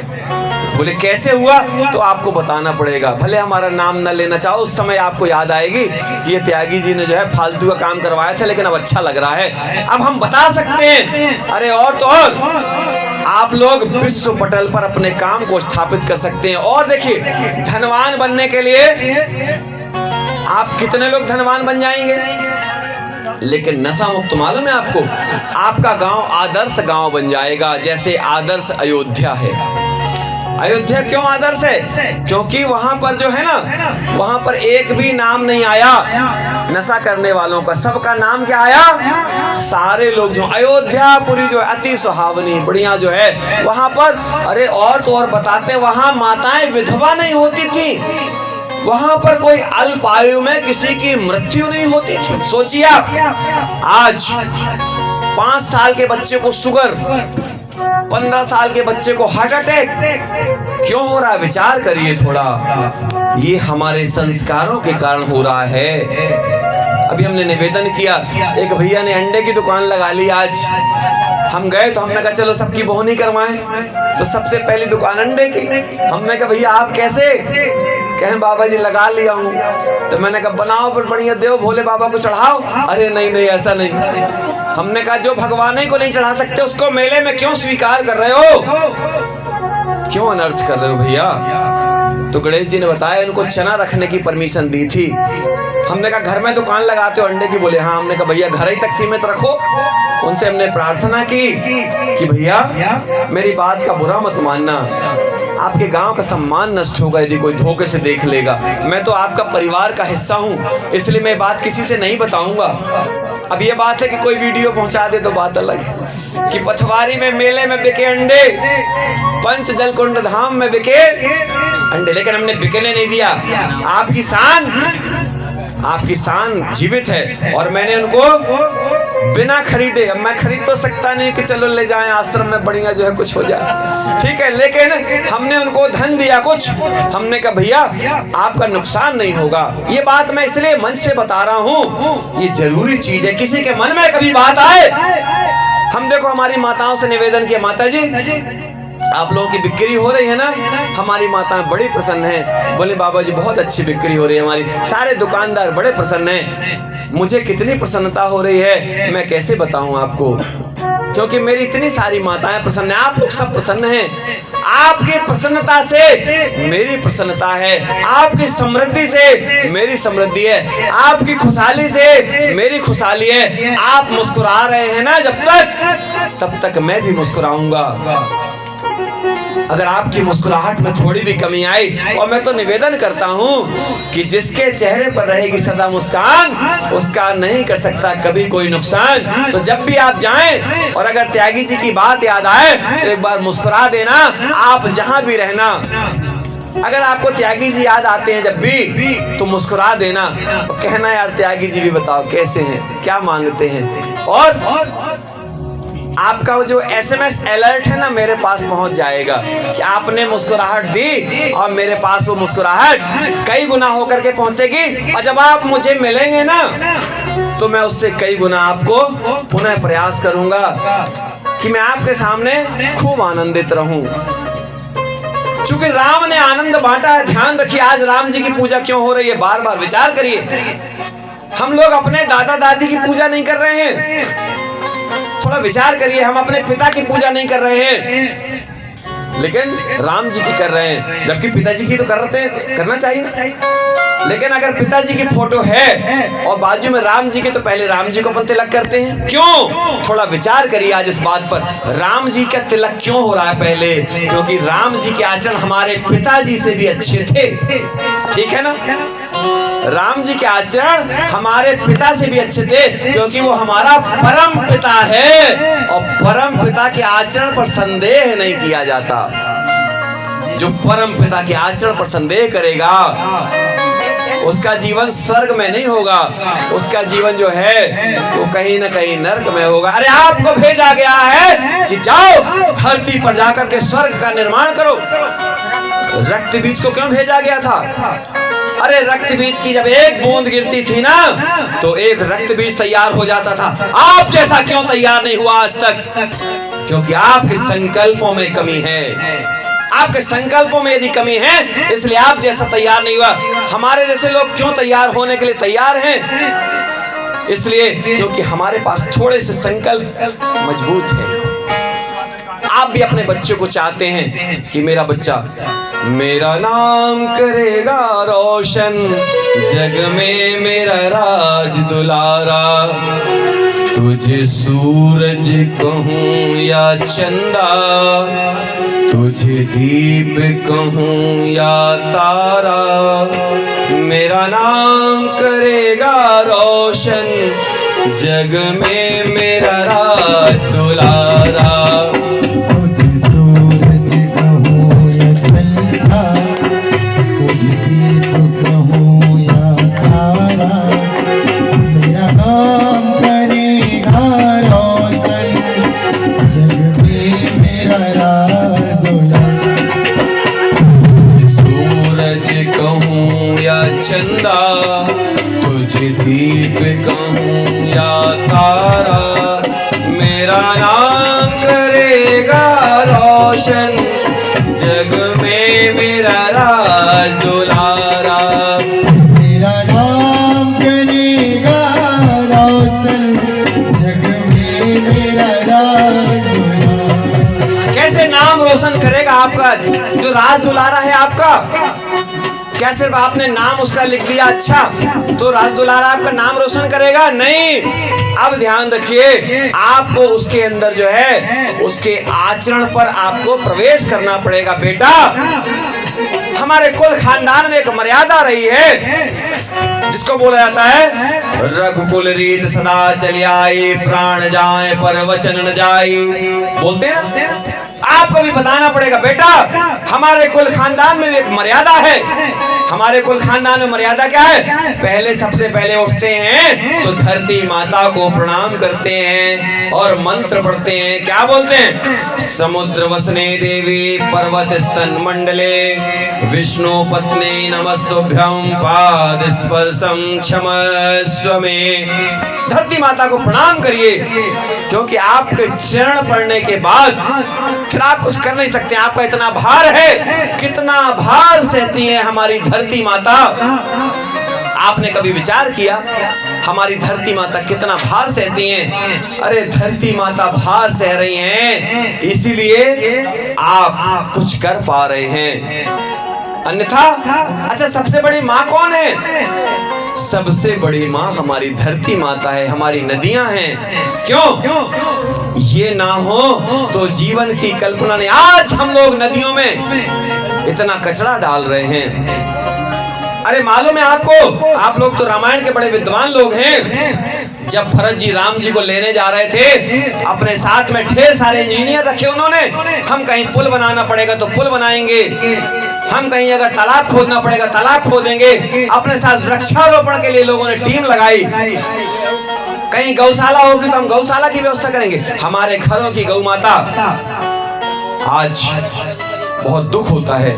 बोले कैसे हुआ? तो आपको बताना पड़ेगा, भले हमारा नाम न लेना चाहो, उस समय आपको याद आएगी कि ये त्यागी जी ने जो है फालतू का काम करवाया था, लेकिन अब अच्छा लग रहा है। अब हम बता सकते हैं। अरे और तो और आप लोग विश्व पटल पर अपने काम को स्थापित कर सकते हैं। और देखिए, धनवान बनने के लिए आप कितने लोग धनवान बन जाएंगे, लेकिन नशा मुक्त मालूम है आपको, आपका गांव आदर्श गांव बन जाएगा। जैसे आदर्श अयोध्या है। अयोध्या क्यों आदर्श है? क्योंकि वहां पर जो है ना, वहां पर एक भी नाम नहीं आया नशा करने वालों का, सबका नाम क्या आया? सारे लोग जो अयोध्यापुरी जो है अति सुहावनी बढ़िया जो है वहां पर। अरे और तो और बताते, वहां माताएं विधवा नहीं होती थी, वहां पर कोई अल्प आयु में किसी की मृत्यु नहीं होती थी। सोचिए आप, आज 5 साल के बच्चे को शुगर, 15 साल के बच्चे को हार्ट अटैक क्यों हो रहा है? विचार करिए थोड़ा। ये हमारे संस्कारों के कारण हो रहा है। अभी हमने निवेदन किया, एक भैया ने अंडे की दुकान लगा ली। आज हम गए तो हमने कहा चलो सबकी बोहनी करवाएं, तो सबसे पहली दुकान अंडे की। हमने कहा भैया आप कैसे? कहें बाबा जी लगा लिया हूँ। तो मैंने कहा बनाओ पर बढ़िया, देव भोले बाबा को चढ़ाओ। अरे नहीं नहीं ऐसा नहीं। हमने कहा जो भगवान ही को नहीं चढ़ा सकते उसको मेले में क्यों स्वीकार कर रहे हो, क्यों अनर्थ कर रहे हो भैया? तो गणेश जी ने बताया इनको चना रखने की परमिशन दी थी। हमने कहा घर में दुकान लगाते हो अंडे की? बोले हाँ। हमने कहा भैया घर ही तक सीमित रखो। उनसे हमने प्रार्थना की कि भैया मेरी बात का बुरा मत मानना, आपके गांव का सम्मान नष्ट होगा यदि कोई धोखे से देख लेगा। मैं तो आपका परिवार का हिस्सा हूं, इसलिए मैं बात किसी से नहीं बताऊंगा। अब ये बात है कि कोई वीडियो पहुंचा दे तो बात अलग है कि पथवारी में मेले में बिके अंडे, पंच जलकुंड धाम में बिके अंडे, लेकिन हमने बिकने नहीं दिया। आपकी शान जीवित है। और मैंने उनको बिना खरीदे, अब मैं खरीद तो सकता नहीं कि चलो ले जाएं आश्रम में बढ़िया जो है कुछ हो जाए, ठीक है, लेकिन हमने उनको धन दिया कुछ। हमने कहा भैया आपका नुकसान नहीं होगा। ये बात मैं इसलिए मन से बता रहा हूँ, ये जरूरी चीज है। किसी के मन में कभी बात आए, हम देखो हमारी माताओं से निवेदन किया, माता जी आप लोगों की बिक्री हो रही है ना? हमारी माताएं बड़ी प्रसन्न हैं। बोले बाबा जी बहुत अच्छी बिक्री हो रही है हमारी, सारे दुकानदार बड़े प्रसन्न हैं। मुझे कितनी प्रसन्नता हो रही है मैं कैसे बताऊं आपको। क्योंकि मेरी इतनी सारी माताएं प्रसन्न हैं, आप लोग सब प्रसन्न हैं। आपकी प्रसन्नता से मेरी प्रसन्नता है, आपकी समृद्धि से मेरी समृद्धि है, आपकी खुशहाली से मेरी खुशहाली है। आप मुस्कुरा रहे हैं ना जब तक, तब तक मैं भी मुस्कुराऊंगा। अगर आपकी मुस्कुराहट में थोड़ी भी कमी आई, और मैं तो निवेदन करता हूं कि जिसके चेहरे पर रहेगी सदा मुस्कान, उसका नहीं कर सकता कभी कोई नुकसान। तो जब भी आप जाएं और अगर त्यागी जी की बात याद आए तो एक बार मुस्कुरा देना। आप जहां भी रहना, अगर आपको त्यागी जी याद आते हैं जब भी, तो मुस्कुरा देना और कहना यार त्यागी जी भी बताओ कैसे हैं, क्या मांगते हैं। और आपका वो जो SMS अलर्ट है ना मेरे पास पहुंच जाएगा कि आपने मुस्कुराहट दी, और मेरे पास वो मुस्कुराहट कई गुना होकर के पहुंचेगी। और जब आप मुझे मिलेंगे ना तो मैं उससे कई गुना आपको पुनः प्रयास करूंगा कि मैं आपके सामने खूब आनंदित रहूं। चूंकि राम ने आनंद बांटा है, ध्यान रखिए आज राम जी की पूजा क्यों हो रही है, बार बार विचार करिए। हम लोग अपने दादा दादी की पूजा नहीं कर रहे हैं, थोड़ा विचार करिए। हम अपने पिता की पूजा नहीं कर रहे हैं, लेकिन राम जी की कर रहे हैं। जबकि पिताजी की तो करना चाहिए ना। लेकिन अगर पिताजी की फोटो है और बाजू में राम जी की, तो पहले राम जी को अपन तिलक करते हैं। क्यों? थोड़ा विचार करिए आज इस बात पर, राम जी का तिलक क्यों हो रहा है पहले? क्योंकि राम जी के आचरण हमारे पिताजी से भी अच्छे थे, ठीक है ना। राम जी के आचरण हमारे पिता से भी अच्छे थे, क्योंकि वो हमारा परम पिता है, और परम पिता के आचरण पर संदेह नहीं किया जाता। जो परम पिता के आचरण पर संदेह करेगा उसका जीवन स्वर्ग में नहीं होगा, उसका जीवन जो है वो कहीं ना कहीं नरक में होगा। अरे आपको भेजा गया है कि जाओ धरती पर जाकर के स्वर्ग का निर्माण करो। रक्त बीज को क्यों भेजा गया था? अरे रक्त बीज की जब एक बूंद गिरती थी ना, तो एक रक्त बीज तैयार हो जाता था। आप जैसा क्यों तैयार नहीं हुआ आज तक? क्योंकि आपके संकल्पों में कमी है। आपके संकल्पों में यदि कमी है, इसलिए आप जैसा तैयार नहीं हुआ। हमारे जैसे लोग क्यों तैयार होने के लिए तैयार हैं? इसलिए क्योंकि हमारे पास थोड़े से संकल्प मजबूत हैं। आप भी अपने बच्चों को चाहते हैं कि मेरा बच्चा मेरा नाम करेगा रोशन, जग में मेरा राज दुलारा। तुझे सूरज कहूँ या चंदा, तुझे दीप कहूँ या तारा, मेरा नाम करेगा रोशन, जग में मेरा राज दुलारा। चंदा, तुझे दीप कहूँ या तारा, मेरा नाम करेगा रोशन, जग में मेरा राज दुलारा। मेरा नाम करेगा रोशन, जग में मेरा राज दुलारा। कैसे नाम रोशन करेगा आपका जो राज दुलारा है आपका? क्या सिर्फ आपने नाम उसका लिख दिया अच्छा तो राज दुलारा आपका नाम रोशन करेगा? नहीं। अब ध्यान रखिए, आपको उसके अंदर जो है उसके आचरण पर आपको प्रवेश करना पड़ेगा। बेटा, हमारे कुल खानदान में एक मर्यादा रही है जिसको बोला जाता है रघुकुल रीत सदा चली आई, प्राण जाए पर वचन न जाई। बोलते हैं ना, आपको भी बताना पड़ेगा बेटा, हमारे कुल खानदान में एक मर्यादा है। हमारे कुल खानदान में मर्यादा क्या है? पहले सबसे पहले उठते हैं तो धरती माता को प्रणाम करते हैं और मंत्र पढ़ते हैं। क्या बोलते हैं? समुद्र वसने देवी पर्वत स्तन मंडले, विष्णु पत्नी नमस्तुभ्यं पाद स्पर्शम क्षमस्व में। धरती माता को प्रणाम करिए, क्योंकि आपके चरण पड़ने के बाद फिर आप कुछ कर नहीं सकते। आपका इतना भार है, कितना भार सहती है हमारी धरती माता। आपने कभी विचार किया हमारी धरती माता कितना भार सहती हैं? अरे धरती माता भार सह रही हैं, इसीलिए आप कुछ कर पा रहे हैं, अन्यथा। अच्छा, सबसे बड़ी माँ कौन है? सबसे बड़ी माँ हमारी धरती माता है, हमारी नदियां हैं। क्यों? ये ना हो तो जीवन की कल्पना नहीं। आज हम लोग नदियों में इतना कचरा डाल रहे हैं। अरे मालूम है आपको, आप लोग तो रामायण के बड़े विद्वान लोग हैं। जब भरत जी राम जी को लेने जा रहे थे, अपने साथ में ढेर सारे इंजीनियर रखे उन्होंने। हम कहीं पुल बनाना पड़ेगा तो पुल बनाएंगे, हम कहीं अगर तालाब खोदना पड़ेगा तालाब खोदेंगे। अपने साथ वृक्षारोपण के लिए लोगों ने टीम लगाई। कहीं गौशाला होगी तो हम गौशाला की व्यवस्था करेंगे। हमारे घरों की गौ माता, आज बहुत दुख होता है,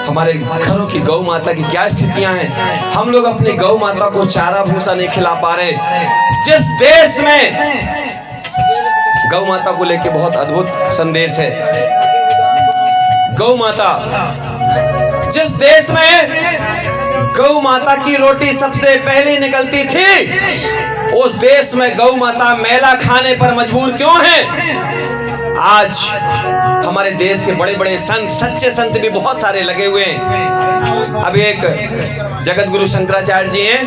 हमारे घरों की गौ माता की क्या स्थितियां हैं। हम लोग अपनी गौ माता को चारा भूसा नहीं खिला पा रहे। जिस देश में गौ माता को लेके बहुत अद्भुत संदेश है। गौ माता, जिस देश में गौ माता की रोटी सबसे पहले निकलती थी, उस देश में गौ माता मेला खाने पर मजबूर क्यों है? आज हमारे देश के बड़े बड़े संत, सच्चे संत भी बहुत सारे लगे हुए हैं। अभी एक जगत गुरु शंकराचार्य जी हैं,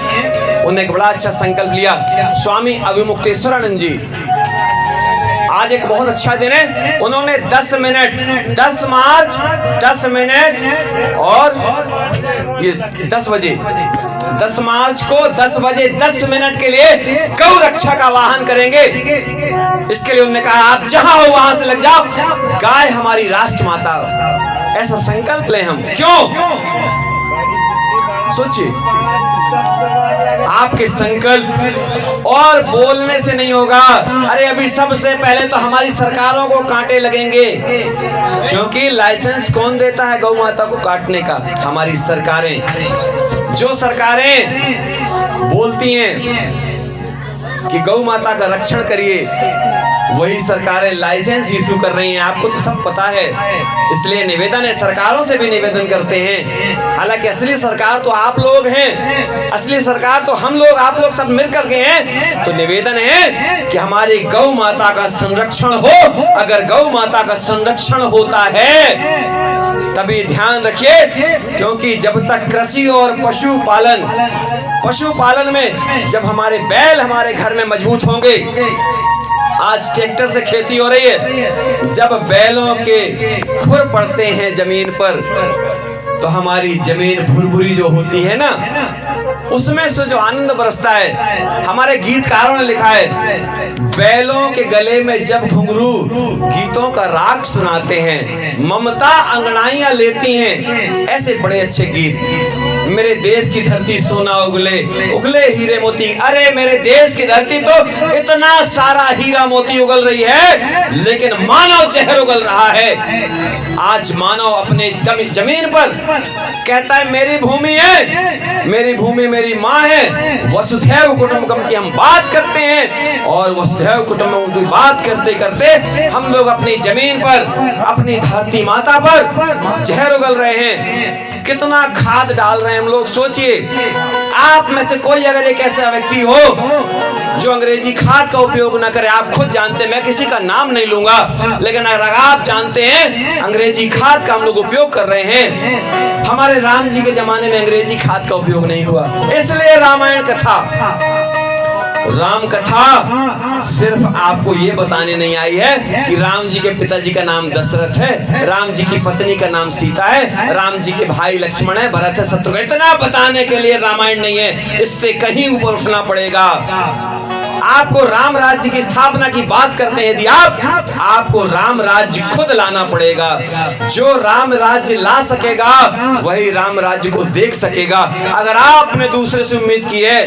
उन्होंने एक बड़ा अच्छा संकल्प लिया। स्वामी अविमुक्तेश्वरानंद जी, आज एक बहुत अच्छा दिन है। उन्होंने 10 मिनट 10 मार्च 10 मिनट और ये 10 बजे 10 मार्च को 10 बजे 10 मिनट के लिए गौ रक्षा का वाहन करेंगे। इसके लिए उन्होंने कहा आप जहां हो वहां से लग जाओ, गाय हमारी राष्ट्र माता। ऐसा संकल्प लें हम। क्यों? सोचिए, आपके संकल्प और बोलने से नहीं होगा। अरे अभी सबसे पहले तो हमारी सरकारों को कांटे लगेंगे, क्योंकि लाइसेंस कौन देता है गौ माता को काटने का? हमारी सरकारें। जो सरकारें बोलती हैं कि गौ माता का रक्षण करिए, वही सरकारें लाइसेंस इशू कर रही हैं। आपको तो सब पता है। इसलिए निवेदन है, सरकारों से भी निवेदन करते हैं। हालांकि असली सरकार तो आप लोग हैं, असली सरकार तो हम लोग, आप लोग सब मिलकर के हैं। तो निवेदन है कि हमारी गौ माता का संरक्षण हो। अगर गौ माता का संरक्षण होता है तभी ध्यान रखिए, क्योंकि जब तक कृषि और पशुपालन में जब हमारे बैल हमारे घर में मजबूत होंगे। आज ट्रैक्टर से खेती हो रही है, जब बैलों के खुर पड़ते हैं जमीन पर तो हमारी जमीन भुरभुरी जो होती है ना, उसमें से जो आनंद बरसता है। हमारे गीतकारों ने लिखा है, बैलों के गले में जब घुंघरू गीतों का राग सुनाते हैं, ममता अंगड़ाइयां लेती हैं। ऐसे बड़े अच्छे गीत। मेरे देश की धरती सोना उगले, उगले हीरे मोती। अरे मेरे देश की धरती तो इतना सारा हीरा मोती उगल रही है, लेकिन मानव जहर उगल रहा है। आज मानव अपने जमीन पर कहता है मेरी भूमि है, मेरी भूमि मेरी माँ है। वसुधैव कुटुंबकम की हम बात करते हैं, और वसुधैव कुटुंबकम की बात करते करते हम लोग अपनी जमीन पर, अपनी धरती माता पर जहर उगल रहे हैं। कितना खाद डाल रहे हैं हम लोग। सोचिए, आप में से कोई अगर एक ऐसा व्यक्ति हो जो अंग्रेजी खाद का उपयोग ना करे, आप खुद जानते हैं, मैं किसी का नाम नहीं लूंगा, लेकिन अगर आप जानते हैं अंग्रेजी खाद का हम लोग उपयोग कर रहे हैं। हमारे राम जी के जमाने में अंग्रेजी खाद का उपयोग नहीं हुआ, इसलिए रामायण कथा, राम कथा सिर्फ आपको ये बताने नहीं आई है कि राम जी के पिताजी का नाम दशरथ है, राम जी की पत्नी का नाम सीता है, राम जी के भाई लक्ष्मण है, भरत है, शत्रुघ्न। इतना बताने के लिए रामायण नहीं है, इससे कहीं ऊपर उठना पड़ेगा। आपको राम राज्य की स्थापना की बात करते हैं, यदि आपको राम राज्य खुद लाना पड़ेगा। जो राम राज्य ला सकेगा वही राम राज्य को देख सकेगा। अगर आपने दूसरे से उम्मीद की है,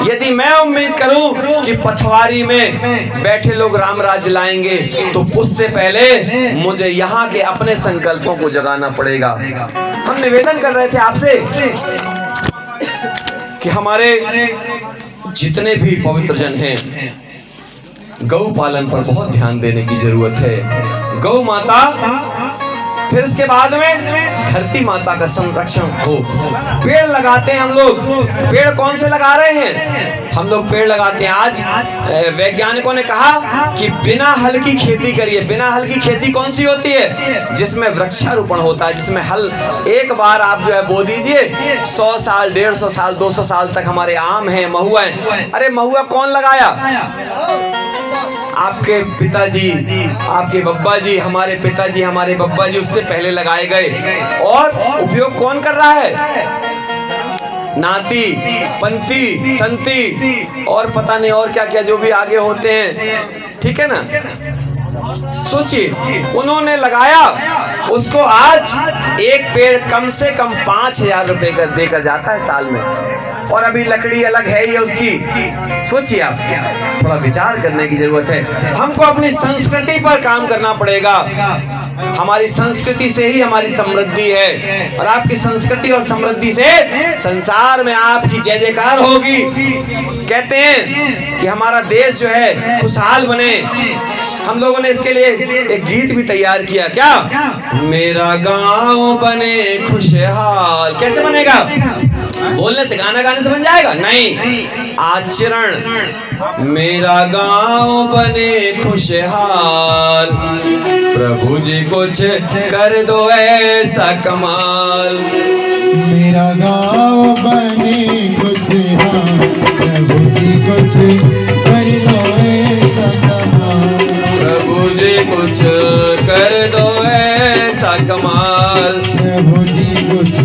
यदि मैं उम्मीद करूं कि पथवारी में बैठे लोग राम राज्य लाएंगे, तो उससे पहले मुझे यहाँ के अपने संकल्पों को जगाना पड़ेगा। हम निवेदन कर रहे थे आपसे कि हमारे जितने भी पवित्र जन हैं, गौ पालन पर बहुत ध्यान देने की जरूरत है। गौ माता फिर इसके बाद में धरती माता का संरक्षण हो। पेड़ लगाते हैं हम लोग। पेड़ कौन से लगा रहे हैं? हम लोग पेड़ लगाते हैं। आज वैज्ञानिकों ने कहा कि बिना हल की खेती करिए। बिना हल की खेती कौन सी होती है? जिसमें वृक्षारोपण होता है, जिसमें हल एक बार आप जो है बो दीजिए, 100 साल 150 साल 200 साल तक हमारे आम हैं, महुआ है। अरे महुआ कौन लगाया? आपके पिताजी, आपके बब्बा जी, हमारे पिताजी, हमारे बब्बा जी उससे पहले लगाए गए। और उपयोग कौन कर रहा है? नाती, पंती, संती और पता नहीं और क्या क्या जो भी आगे होते हैं, ठीक है ना। सोचिए, उन्होंने लगाया, उसको आज एक पेड़ कम से कम 5,000 रुपए का देकर जाता है साल में, और अभी लकड़ी अलग है ही उसकी। सोचिए आप, थोड़ा विचार करने की जरूरत है। हमको अपनी संस्कृति पर काम करना पड़ेगा। हमारी संस्कृति से ही हमारी समृद्धि है, और आपकी संस्कृति और समृद्धि से संसार में आपकी जय जयकार होगी। कहते हैं कि हमारा देश जो है खुशहाल बने। हम लोगों ने इसके लिए एक गीत भी तैयार किया। क्या? मेरा गांव बने खुशहाल। कैसे बनेगा? बोलने से, गाना गाने से बन जाएगा? नहीं, आचरण। मेरा गांव बने खुशहाल, प्रभु जी कुछ कर दो ऐसा कमाल। मेरा गाँव बने खुशहाल, प्रभु जी कुछ कर दो ऐसा कमाल। प्रभु जी कुछ कर दो ऐसा कमाल। प्रभु जी कुछ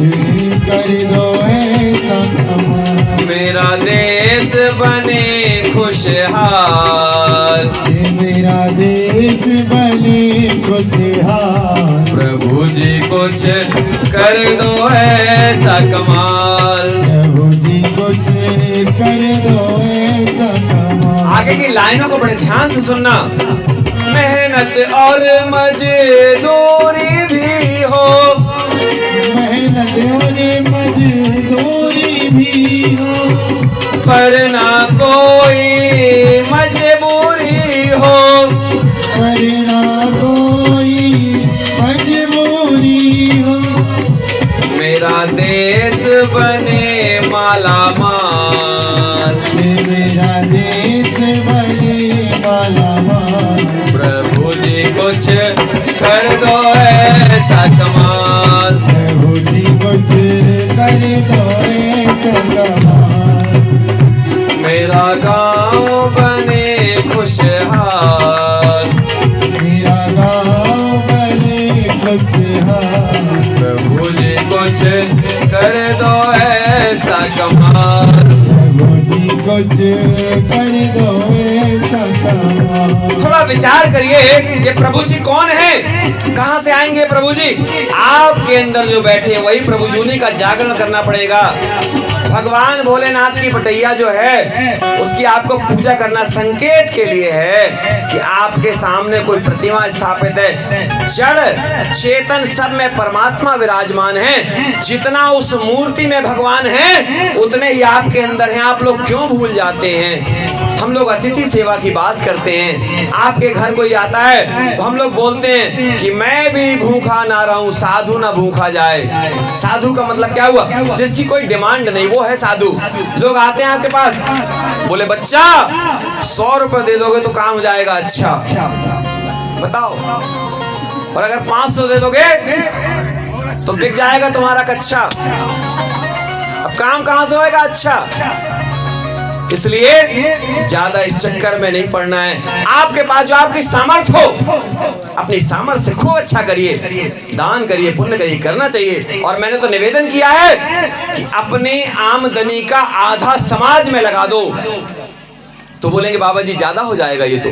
कर दो ऐसा कमाल। मेरा देश बने खुशहाल, मेरा देश बने खुशहाल। प्रभु जी कुछ कर दो ऐसा कमाल। प्रभु जी कुछ कर दो ऐसा कमाल। आगे की लाइनों को बड़े ध्यान से सुनना। मेहनत और मजदूरी भी हो, मेहनत और मजदूरी भी हो, पर ना कोई मजबूरी हो। पर ना कोई मजबूरी हो। मेरा देश बने माला माल, मेरा देश बने माला माल। प्रभु जी कुछ कर दो ऐसा कमाल। प्रभु जी कुछ कर दो ऐसा कमाल। मेरा गांव बने खुशहाल, मेरा गाँव बने खुशहाल। प्रभु जी कुछ कर दो ऐसा कमाल। प्रभु जी कुछ कर दो ऐसा कमाल। थोड़ा विचार करिए, ये प्रभु जी कौन है? कहां से आएंगे प्रभु जी? आपके अंदर जो बैठे वही प्रभु जी, उन्हीं का जागरण करना पड़ेगा। भगवान भोलेनाथ की बटैया जो है उसकी आपको पूजा करना संकेत के लिए है कि आपके सामने कोई प्रतिमा स्थापित है। जड़ चेतन सब में परमात्मा विराजमान है। जितना उस मूर्ति में भगवान है उतने ही आपके अंदर हैं। आप लोग क्यों भूल जाते हैं? हम लोग अतिथि सेवा की बात करते हैं। आपके घर कोई आता है तो हम लोग बोलते हैं कि मैं भी भूखा ना रहूं, साधु ना भूखा जाए। साधु का मतलब क्या हुआ? जिसकी कोई डिमांड नहीं, वो है साधु। लोग आते हैं आपके पास, बोले बच्चा 100 रुपए दे दोगे तो काम हो जाएगा। अच्छा बताओ, और अगर 500 दे दोगे तो बिक जाएगा तुम्हारा कच्चा। अब काम कहां से होएगा? अच्छा, इसलिए ज्यादा इस चक्कर में नहीं पड़ना है। आपके पास जो आपकी सामर्थ्य हो, अपनी सामर्थ्य से खूब अच्छा करिए, दान करिए, पुण्य करिए, करना चाहिए। और मैंने तो निवेदन किया है कि अपनी आमदनी का आधा समाज में लगा दो। तो बोलेंगे बाबा जी ज्यादा हो जाएगा ये तो।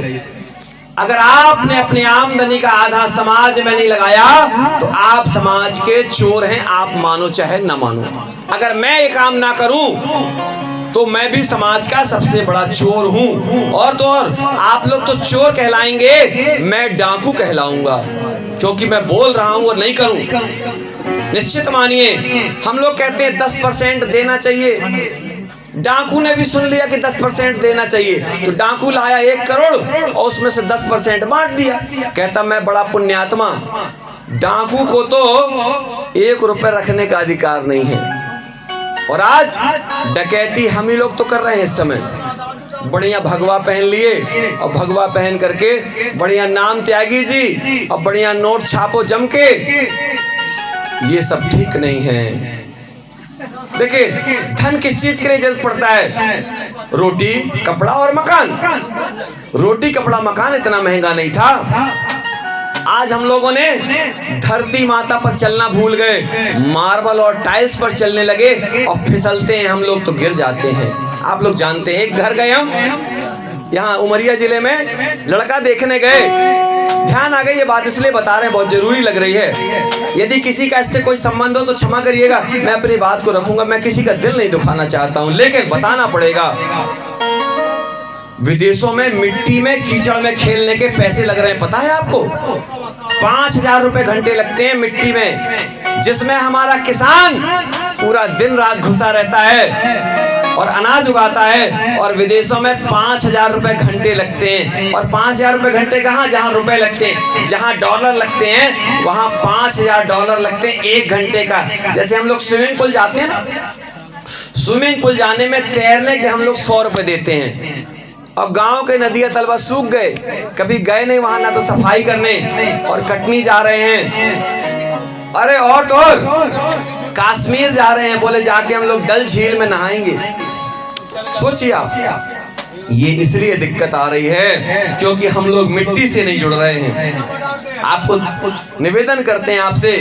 अगर आपने अपनी आमदनी का आधा समाज में नहीं लगाया तो आप समाज के चोर हैं, आप मानो चाहे न मानो। अगर मैं ये काम ना करूं तो मैं भी समाज का सबसे बड़ा चोर हूं। और तो और आप लोग तो चोर कहलाएंगे, मैं डाकू कहलाऊंगा, क्योंकि मैं बोल रहा हूं और नहीं करूं। निश्चित मानिए, हम लोग कहते हैं 10% देना चाहिए। डाकू ने भी सुन लिया कि 10% देना चाहिए, तो डाकू लाया 1 करोड़ और उसमें से 10% बांट दिया। कहता मैं बड़ा पुण्यात्मा, डाकू को तो 1 रुपए रखने का अधिकार नहीं है। और आज डकैती हम ही लोग तो कर रहे हैं इस समय। बढ़िया भगवा पहन लिए और भगवा पहन करके बढ़िया नाम त्यागी जी और बढ़िया नोट छापो जम के। ये सब ठीक नहीं है। देखिए, धन किस चीज के लिए जरूरत पड़ता है? रोटी, कपड़ा और मकान। रोटी, कपड़ा, मकान इतना महंगा नहीं था। आज हम लोगों ने धरती माता पर चलना भूल गए, मार्बल और टाइल्स पर चलने लगे और फिसलते हैं हम लोग तो गिर जाते हैं। आप लोग जानते हैं, एक घर गए हम यहाँ उमरिया जिले में, लड़का देखने गए। ध्यान आ गई, ये बात इसलिए बता रहे हैं, बहुत जरूरी लग रही है। यदि किसी का इससे कोई संबंध हो तो क्षमा करिएगा, मैं अपनी बात को रखूंगा। मैं किसी का दिल नहीं दुखाना चाहता हूं, लेकिन बताना पड़ेगा। विदेशों में मिट्टी में कीचड़ में खेलने के पैसे लग रहे हैं, पता है आपको? 5000 रुपए घंटे लगते हैं मिट्टी में, जिसमें हमारा किसान पूरा दिन रात घुसा रहता है और अनाज उगाता है। और विदेशों में 5000 रुपए घंटे लगते हैं। और 5000 रुपए घंटे कहाँ? जहाँ रुपए लगते हैं, जहाँ डॉलर लगते हैं वहाँ 5000 डॉलर लगते हैं 1 घंटे का। जैसे हम लोग स्विमिंग पूल जाते हैं ना, स्विमिंग पूल जाने में तैरने के हम लोग 100 रुपए देते हैं। अब गांव के नदियां तलवा सूख गए, कभी गए नहीं वहां, ना तो सफाई करने, और कटनी जा रहे हैं। अरे और तो और कश्मीर जा रहे हैं, बोले जाके हम लोग डल झील में नहाएंगे। सोचिए आप, ये इसलिए दिक्कत आ रही है क्योंकि हम लोग मिट्टी से नहीं जुड़ रहे हैं। आपको निवेदन करते हैं आपसे,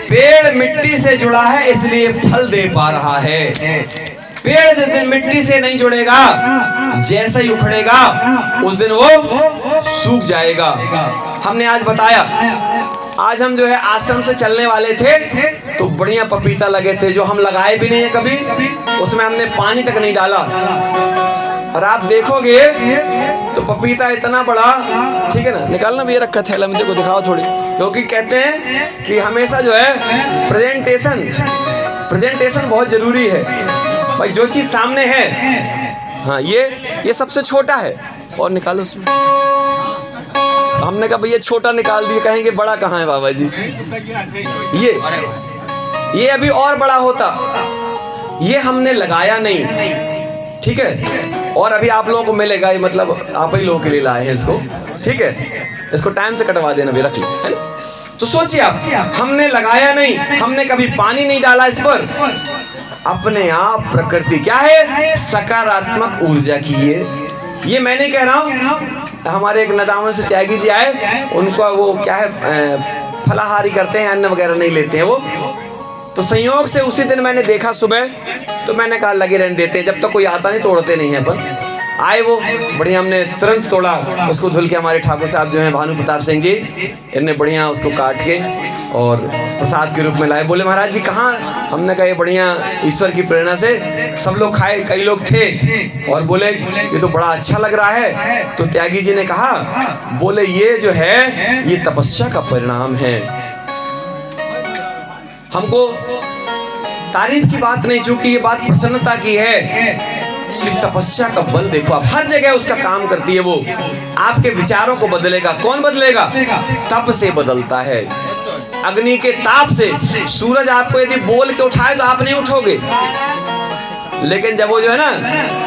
पेड़ मिट्टी से जुड़ा है इसलिए फल दे पा रहा है। पेड़ जिस दिन मिट्टी से नहीं जुड़ेगा, जैसे ही उखड़ेगा उस दिन वो सूख जाएगा। हमने आज बताया, आज हम जो है आश्रम से चलने वाले थे तो बढ़िया पपीता लगे थे, जो हम लगाए भी नहीं है कभी, उसमें हमने पानी तक नहीं डाला। और आप देखोगे तो पपीता इतना बड़ा, ठीक है ना, निकालना भी, ये रखा थैला में, देखो दिखाओ थोड़ी, क्योंकि कहते हैं कि हमेशा जो है प्रेजेंटेशन बहुत जरूरी है भाई। जो चीज सामने है, हाँ ये सबसे छोटा है, और निकालो उसमें। हमने कहा भैया छोटा निकाल दिए, कहेंगे बड़ा कहाँ है बाबा जी? ये अभी और बड़ा होता, ये हमने लगाया नहीं, ठीक है। और अभी आप लोगों को मिलेगा, ये मतलब आप ही लोगों के लिए लाए हैं इसको, ठीक है। इसको टाइम से कटवा देना भी, रख लो, है ना। तो सोचिए आप, हमने लगाया नहीं, हमने कभी पानी नहीं डाला इस पर, अपने आप प्रकृति क्या है, सकारात्मक ऊर्जा की ये मैं नहीं कह रहा हूँ। हमारे एक नदावन से त्यागी जी आए, उनको वो क्या है, फलाहारी करते हैं, अन्न वगैरह नहीं लेते हैं वो। तो संयोग से उसी दिन मैंने देखा सुबह, तो मैंने कहा लगे रहने देते हैं, जब तक कोई आता नहीं तोड़ते नहीं है अपन। आए वो बढ़िया, हमने तुरंत तोड़ा उसको, धुल के हमारे ठाकुर साहब जो हैं भानु प्रताप सिंह जी, इनने बढ़िया उसको काट के और प्रसाद के रूप में लाए। बोले महाराज जी कहाँ? हमने कहा ये बढ़िया ईश्वर की प्रेरणा से सब लोग खाए, कई लोग थे, और बोले ये तो बड़ा अच्छा लग रहा है। तो त्यागी जी ने कहा, बोले ये जो है ये तपस्या का परिणाम है। हमको तारीफ की बात नहीं, चूंकि ये बात प्रसन्नता की है कि तपस्या का बल देखो आप, हर जगह उसका काम करती है वो। आपके विचारों को बदलेगा, कौन बदलेगा? तप से बदलता है, अग्नि के ताप से। सूरज आपको यदि बोल के उठाए तो आप नहीं उठोगे, लेकिन जब वो जो है ना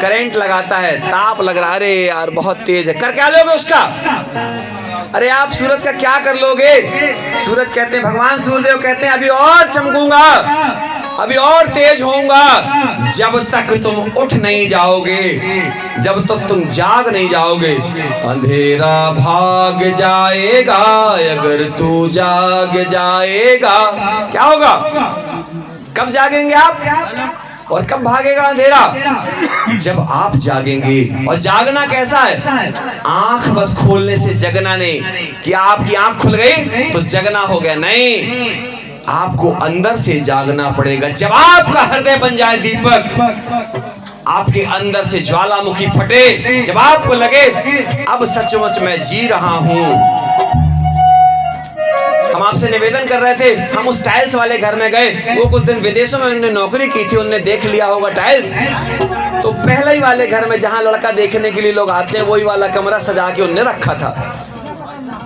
करंट लगाता है, ताप लग रहा है, अरे यार बहुत तेज है, कर क्या लोगे उसका? अरे आप सूरज का क्या कर लोगे? सूरज कहते हैं, भगवान सूर्यदेव कहते हैं, अभी और चमकूंगा, अभी और तेज होऊंगा, जब तक तुम उठ नहीं जाओगे, जब तक तुम जाग नहीं जाओगे। अंधेरा भाग जाएगा अगर तू जाग जाएगा। क्या होगा? कब जागेंगे आप और कब भागेगा अंधेरा? जब आप जागेंगे। और जागना कैसा है? आंख बस खोलने से जगना नहीं, कि आपकी आंख खुल गई तो जगना हो गया, नहीं, आपको अंदर से जागना पड़ेगा। जब आपका हृदय बन जाए दीपक, आपके अंदर से ज्वालामुखी फटे, जब आपको लगे अब सचमुच मैं जी रहा हूं। हम आपसे निवेदन कर रहे थे, हम उस टाइल्स वाले घर में गए, वो कुछ दिन विदेशों में उन्होंने नौकरी की थी, उन्होंने देख लिया होगा टाइल्स। तो पहले ही वाले घर में जहां लड़का देखने के लिए लोग आते हैं, वही वाला कमरा सजा के उन्होंने रखा था।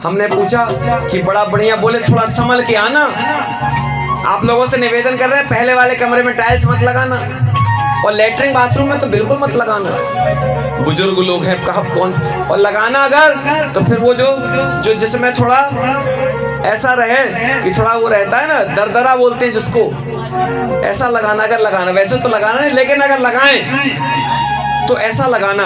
हमने पूछा कि बड़ा बढ़िया, बोले थोड़ा संभल के आना, आप लोगों से निवेदन कर रहे हैं पहले वाले कमरे में टाइल्स मत लगाना और लेटरिन बाथरूम में तो बिल्कुल मत लगाना। बुजुर्ग लोग हैं, कहा कौन, और लगाना अगर तो फिर वो जो जिसमें थोड़ा ऐसा रहे कि थोड़ा वो रहता है ना, दरदरा बोलते हैं जिसको, ऐसा लगाना। अगर लगाना, वैसे तो लगाना नहीं, लेकिन अगर लगाएं तो ऐसा लगाना,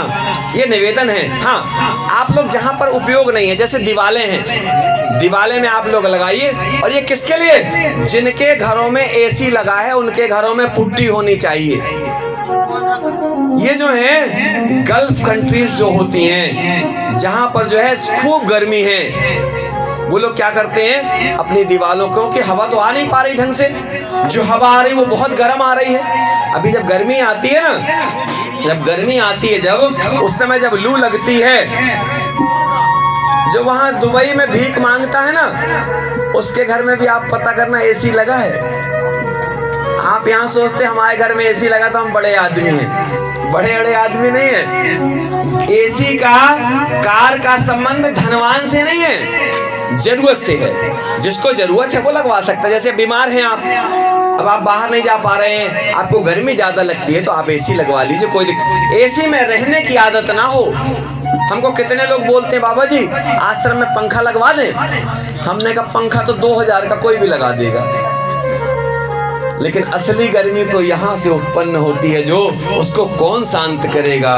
ये निवेदन है। हाँ, आप लोग जहां पर उपयोग नहीं है, जैसे दीवालें हैं, दीवाले में आप लोग लगाइए। और ये किसके लिए? जिनके घरों में एसी लगा है उनके घरों में पुट्टी होनी चाहिए। ये जो है गल्फ कंट्रीज जो होती हैं, जहां पर जो है खूब गर्मी है, वो लोग क्या करते हैं, अपनी दीवालों को, कि हवा तो आ नहीं पा रही ढंग से, जो हवा आ रही वो बहुत गर्म आ रही है। अभी जब गर्मी आती है ना, जब गर्मी आती है, जब उस समय जब लू लगती है, जो वहां दुबई में भीख मांगता है ना, उसके घर में भी आप पता करना एसी लगा है। आप यहाँ सोचते हमारे घर में एसी लगा तो हम बड़े आदमी हैं, बड़े आदमी नहीं है। एसी का, कार का संबंध धनवान से नहीं है, जरूरत से है। जिसको जरूरत है वो लगवा सकता है। जैसे बीमार हैं आप, अब आप बाहर नहीं जा पा रहे हैं, आपको गर्मी ज्यादा लगती है, तो आप एसी लगवा लीजिए, कोई दिक्कत। एसी में रहने की आदत ना हो। हमको कितने लोग बोलते हैं, बाबा जी आश्रम में पंखा लगवा दें। हमने कहा पंखा तो 2000 का कोई भी लगा देगा, लेकिन असली गर्मी तो यहाँ से उत्पन्न होती है, जो उसको कौन शांत करेगा।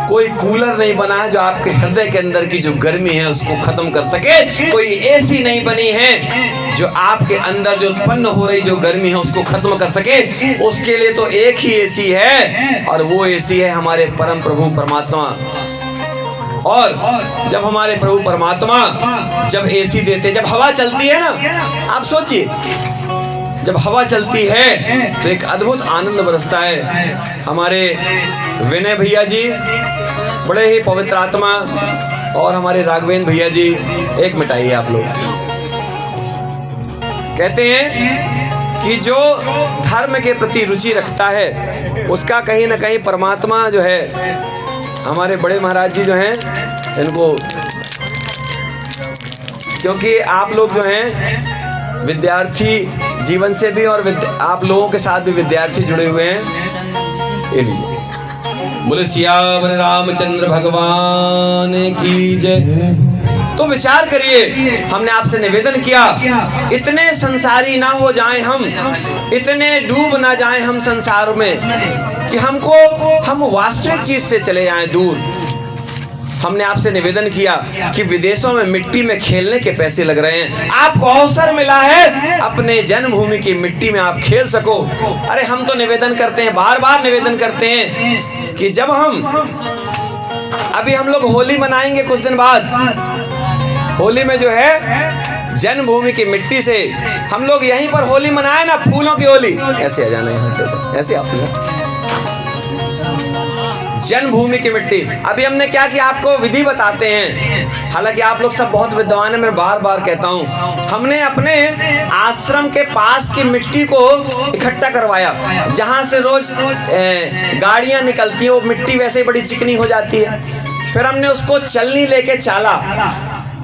कोई कूलर नहीं बना है जो आपके हृदय के अंदर की जो गर्मी है उसको खत्म कर सके। कोई एसी नहीं बनी है जो आपके अंदर जो उत्पन्न हो रही जो गर्मी है उसको खत्म कर सके। उसके लिए तो एक ही एसी है, और वो एसी है हमारे परम प्रभु परमात्मा। और जब हमारे प्रभु परमात्मा जब एसी देते, जब हवा चलती है ना, आप सोचिए, जब हवा चलती है तो एक अद्भुत आनंद बरसता है। हमारे विनय भैया जी बड़े ही पवित्र आत्मा, और हमारे राघवेंद्र भैया जी, एक मिटाइए आप लोग, कहते हैं कि जो धर्म के प्रति रुचि रखता है उसका कहीं ना कहीं परमात्मा जो है, हमारे बड़े महाराज जी जो हैं इनको, क्योंकि आप लोग जो हैं विद्यार्थी जीवन से भी, और आप लोगों के साथ भी विद्यार्थी जुड़े हुए हैं। ये लीजिए, बोले सियावर रामचंद्र भगवान की जय। तो विचार करिए, हमने आपसे निवेदन किया, इतने संसारी ना हो जाएं हम, इतने डूब ना जाएं हम संसार में कि हम वास्तविक चीज से चले जाएं दूर। हमने आपसे निवेदन किया कि विदेशों में मिट्टी में खेलने के पैसे लग रहे हैं, आपको अवसर मिला है अपने जन्मभूमि की मिट्टी में आप खेल सको। अरे हम तो निवेदन करते हैं, बार बार निवेदन करते हैं कि जब अभी हम लोग होली मनाएंगे कुछ दिन बाद, होली में जो है जन्मभूमि की मिट्टी से हम लोग यहीं पर होली मनाए ना, फूलों की होली। ऐसे आ जाना यहाँ से, ऐसे आप जन्मभूमि की मिट्टी। अभी हमने क्या किया, आपको विधि बताते हैं। हालांकि आप लोग सब बहुत विद्वान हैं, मैं बार बार कहता हूँ, हमने अपने आश्रम के पास की मिट्टी को इकट्ठा करवाया, जहाँ से रोज गाड़ियाँ निकलती है, वो मिट्टी वैसे ही बड़ी चिकनी हो जाती है। फिर हमने उसको चलनी लेके चाला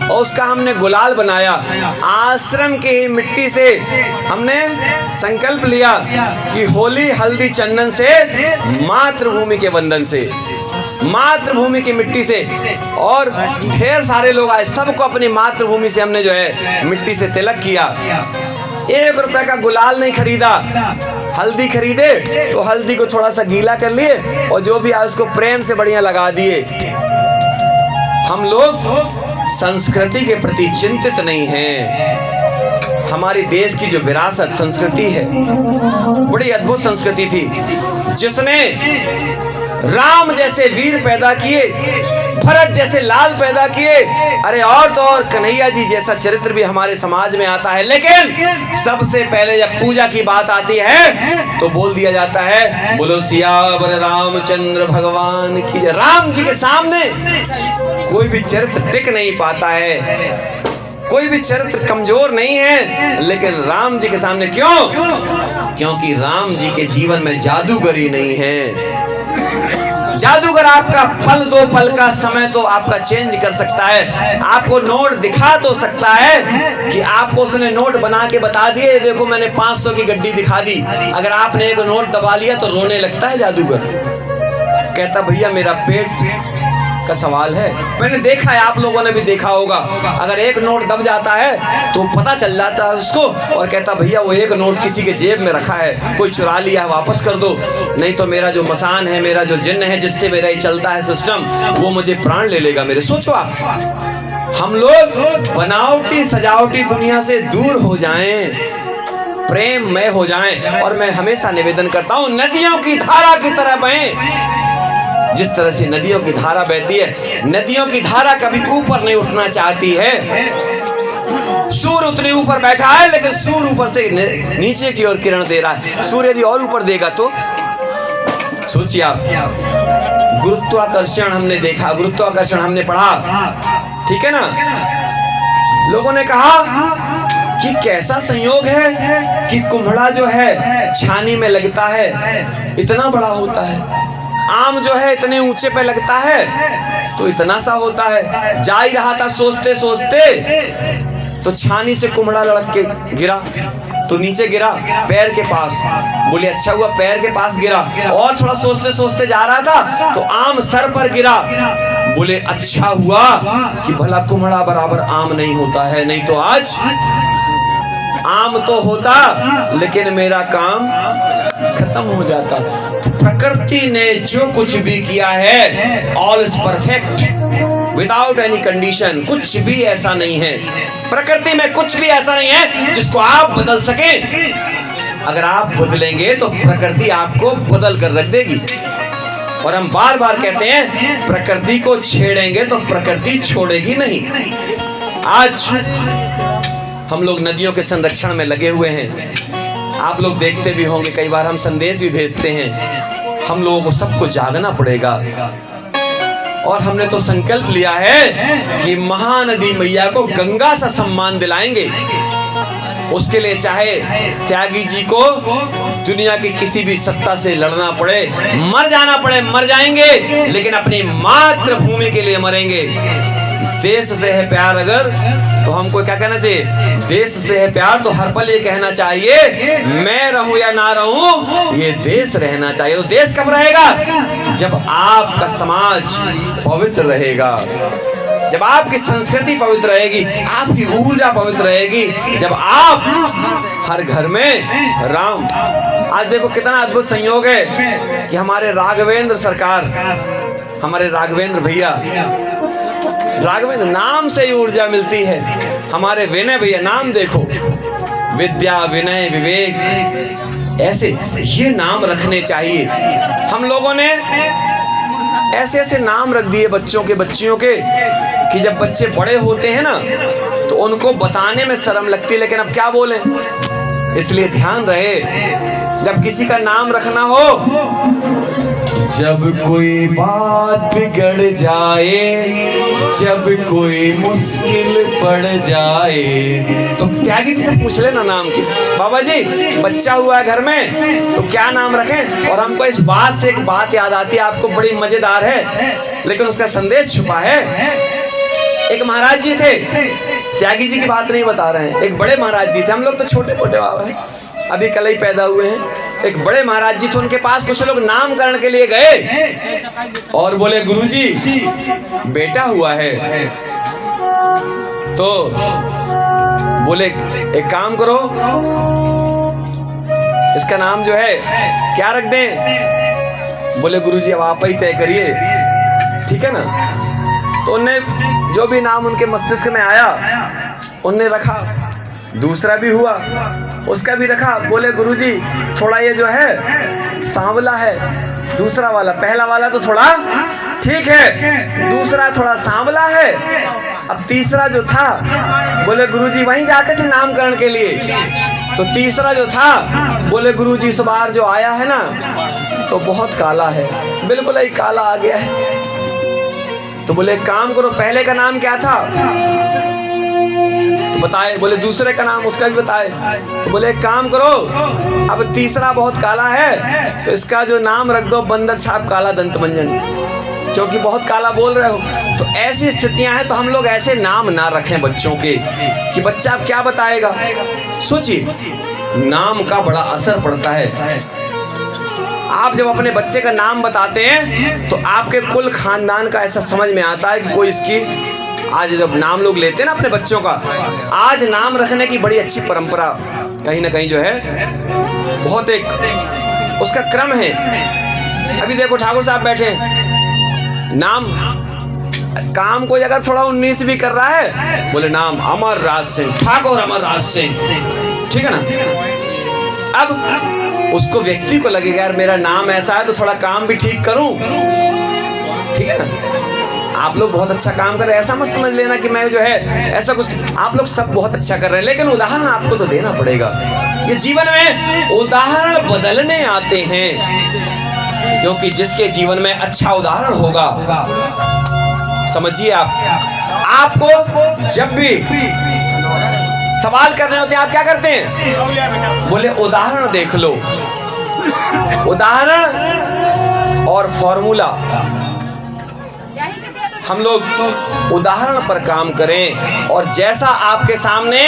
और उसका हमने गुलाल बनाया। आश्रम की ही मिट्टी से हमने संकल्प लिया कि होली हल्दी चंदन से, मातृभूमि के वंदन से, मातृभूमि की मिट्टी से। और ढेर सारे लोग आए, सबको अपनी मातृभूमि से हमने जो है मिट्टी से तिलक किया। 1 रुपए का गुलाल नहीं खरीदा, हल्दी खरीदे तो हल्दी को थोड़ा सा गीला कर लिए और जो भी आया उसको प्रेम से बढ़िया लगा दिए। हम लोग संस्कृति के प्रति चिंतित नहीं हैं। हमारे देश की जो विरासत संस्कृति है, बड़ी अद्भुत संस्कृति थी, जिसने राम जैसे वीर पैदा किए, भरत जैसे लाल पैदा किए। अरे और तो और कन्हैया जी जैसा चरित्र भी हमारे समाज में आता है। लेकिन सबसे पहले जब पूजा की बात आती है तो बोल दिया जाता है, बोलो सियावर रामचंद्र भगवान की। राम जी के सामने कोई भी चरित्र टिक नहीं पाता है, कोई भी चरित्र कमजोर नहीं है। लेकिन राम जी के सामने क्यों? क्योंकि राम जी के जीवन में जादूगरी नहीं है। जादूगर आपका पल दो पल का समय तो आपका चेंज कर सकता है। आपको नोट दिखा तो सकता है कि आपको उसने नोट बना के बता दिए, देखो मैंने 500 की गड्डी दिखा दी। अगर आपने एक नोट दबा लिया तो रोने लगता है जादूगर, कहता भैया मेरा पेट का सवाल है। मैंने देखा है, आप लोगों ने भी देखा होगा, अगर एक नोट दब जाता है तो पता चल जाता है उसको, और कहता भैया वो एक नोट किसी के जेब में रखा है, कोई चुरा लिया है, वापस कर दो, नहीं तो मेरा जो मसान है, मेरा जो जिन्न है जिससे मेरा ये चलता है सिस्टम, वो मुझे प्राण ले लेगा मेरे। सोचो आप, हम लोग बनावटी सजावटी दुनिया से दूर हो जाएं, प्रेममय हो जाएं। और मैं हमेशा निवेदन करता हूं, नदियों की धारा की तरह बहें। जिस तरह से नदियों की धारा बहती है, नदियों की धारा कभी ऊपर नहीं उठना चाहती है। सूर्य उतने ऊपर बैठा है, लेकिन सूर्य ऊपर से नीचे की ओर किरण दे रहा है। सूर्य यदि और ऊपर देगा तो सोचिए आप, गुरुत्वाकर्षण हमने देखा, गुरुत्वाकर्षण हमने पढ़ा, ठीक है ना। लोगों ने कहा कि कैसा संयोग है कि कुम्हड़ा जो है छानी में लगता है, इतना बड़ा होता है। आम जो है इतने ऊंचे पे लगता है तो इतना सा होता है। जा ही रहा था सोचते सोचते तो छानी से कुम्हड़ा लड़क के गिरा, तो नीचे गिरा पैर के पास। बोले अच्छा हुआ पैर के पास गिरा। और थोड़ा सोचते सोचते जा रहा था तो आम सर पर गिरा। बोले अच्छा हुआ कि भला कुम्हड़ा बराबर आम नहीं होता है, नहीं तो आज आम तो होता लेकिन मेरा काम खत्म हो जाता। तो प्रकृति ने जो कुछ भी किया है, all is perfect without any condition. कुछ भी ऐसा नहीं है, प्रकृति में कुछ भी ऐसा नहीं है जिसको आप बदल सकें। अगर आप बदलेंगे तो प्रकृति आपको बदल कर रख देगी। और हम बार बार कहते हैं, प्रकृति को छेड़ेंगे तो प्रकृति छोड़ेगी नहीं। आज हम लोग नदियों के संरक्षण में लगे हुए हैं। आप लोग देखते भी होंगे, कई बार हम संदेश भी भेजते हैं। हम लोगों को सबको जागना पड़ेगा। और हमने तो संकल्प लिया है कि महानदी मैया को गंगा सा सम्मान दिलाएंगे। उसके लिए चाहे त्यागी जी को दुनिया की किसी भी सत्ता से लड़ना पड़े, मर जाना पड़े, मर जाएंगे, लेकिन अपनी मातृभूमि के लिए मरेंगे। देश से है प्यार अगर तो हमको क्या कहना चाहिए? देश से है प्यार तो हर पल ये कहना चाहिए, मैं रहूं या ना रहूं, ये देश रहना चाहिए। तो देश कब रहेगा? जब आपका समाज पवित्र रहेगा, जब आपकी संस्कृति पवित्र रहेगी, आपकी ऊर्जा पवित्र रहेगी, जब आप हर घर में राम। आज देखो कितना अद्भुत संयोग है कि हमारे राघवेंद्र सरकार, हमारे राघवेंद्र भैया, राघवेंद्र नाम से ही ऊर्जा मिलती है। हमारे विनय भैया, नाम देखो, विद्या, विनय, विवेक, ऐसे ये नाम रखने चाहिए। हम लोगों ने ऐसे ऐसे नाम रख दिए बच्चों के, बच्चियों के, कि जब बच्चे बड़े होते हैं ना तो उनको बताने में शर्म लगती है, लेकिन अब क्या बोलें। इसलिए ध्यान रहे, जब किसी का नाम रखना हो, जब कोई बात बिगड़ जाए, जब कोई मुश्किल पड़ जाए, तो त्यागी जी से पूछ लेना नाम की। बाबा जी बच्चा हुआ है घर में तो क्या नाम रखें? और हमको इस बात से एक बात याद आती है, आपको बड़ी मजेदार है लेकिन उसका संदेश छुपा है। एक महाराज जी थे, त्यागी जी की बात नहीं बता रहे हैं, एक बड़े महाराज जी थे। हम लोग तो छोटे मोटे बाबा हैं, अभी कल ही पैदा हुए हैं। एक बड़े महाराज जी थे, उनके पास कुछ लोग नामकरण के लिए गए और बोले गुरुजी बेटा हुआ है, तो बोले एक काम करो, इसका नाम जो है क्या रख दें? बोले गुरुजी अब आप ही तय करिए, ठीक है ना। तो उनने जो भी नाम उनके मस्तिष्क में आया उनने रखा। दूसरा भी हुआ, उसका भी रखा। बोले गुरुजी थोड़ा ये जो है सांवला है, दूसरा वाला, पहला वाला तो थोड़ा ठीक है, दूसरा थोड़ा सांवला है। अब तीसरा जो था, बोले गुरुजी वहीं जाते थे नामकरण के लिए, तो तीसरा जो था, बोले गुरुजी इस बार जो आया है ना तो बहुत काला है, बिल्कुल ही काला आ गया है। तो बोले काम करो, पहले का नाम क्या था? तो बताए, बोले दूसरे का नाम उसका भी बताए। तो बोले एक काम करो, अब तीसरा बहुत काला है तो इसका जो नाम रख दो बंदर छाप काला दंत मंजन, क्योंकि बहुत काला बोल रहे हो। तो ऐसी स्थितियां हैं, तो हम लोग ऐसे नाम ना रखें बच्चों के कि बच्चा अब क्या बताएगा। सोचिए, नाम का बड़ा असर पड़ता है। आप जब अपने बच्चे का नाम बताते हैं तो आपके कुल खानदान का ऐसा समझ में आता है कि कोई इसकी, आज जब नाम लोग लेते हैं ना अपने बच्चों का, आज नाम रखने की बड़ी अच्छी परंपरा कहीं ना कहीं जो है बहुत एक उसका क्रम है। अभी देखो ठाकुर साहब बैठे, नाम काम कोई अगर थोड़ा 19 भी कर रहा है, बोले नाम अमर राज सिंह, ठाकुर अमर राज सिंह, ठीक है ना। अब उसको व्यक्ति को लगेगा यार मेरा नाम ऐसा है तो थोड़ा काम भी ठीक करूं, ठीक है ना। आप लोग बहुत अच्छा काम कर रहे हैं, ऐसा मत समझ लेना कि मैं जो है ऐसा कुछ, आप लोग सब बहुत अच्छा कर रहे हैं, लेकिन उदाहरण आपको तो देना पड़ेगा। ये जीवन में उदाहरण बदलने आते हैं, क्योंकि जिसके जीवन में अच्छा उदाहरण होगा, समझिए आपको जब भी सवाल करने होते हैं आप क्या करते हैं, बोले उदाहरण देख लो। उदाहरण और फॉर्मूला, हम लोग उदाहरण पर काम करें, और जैसा आपके सामने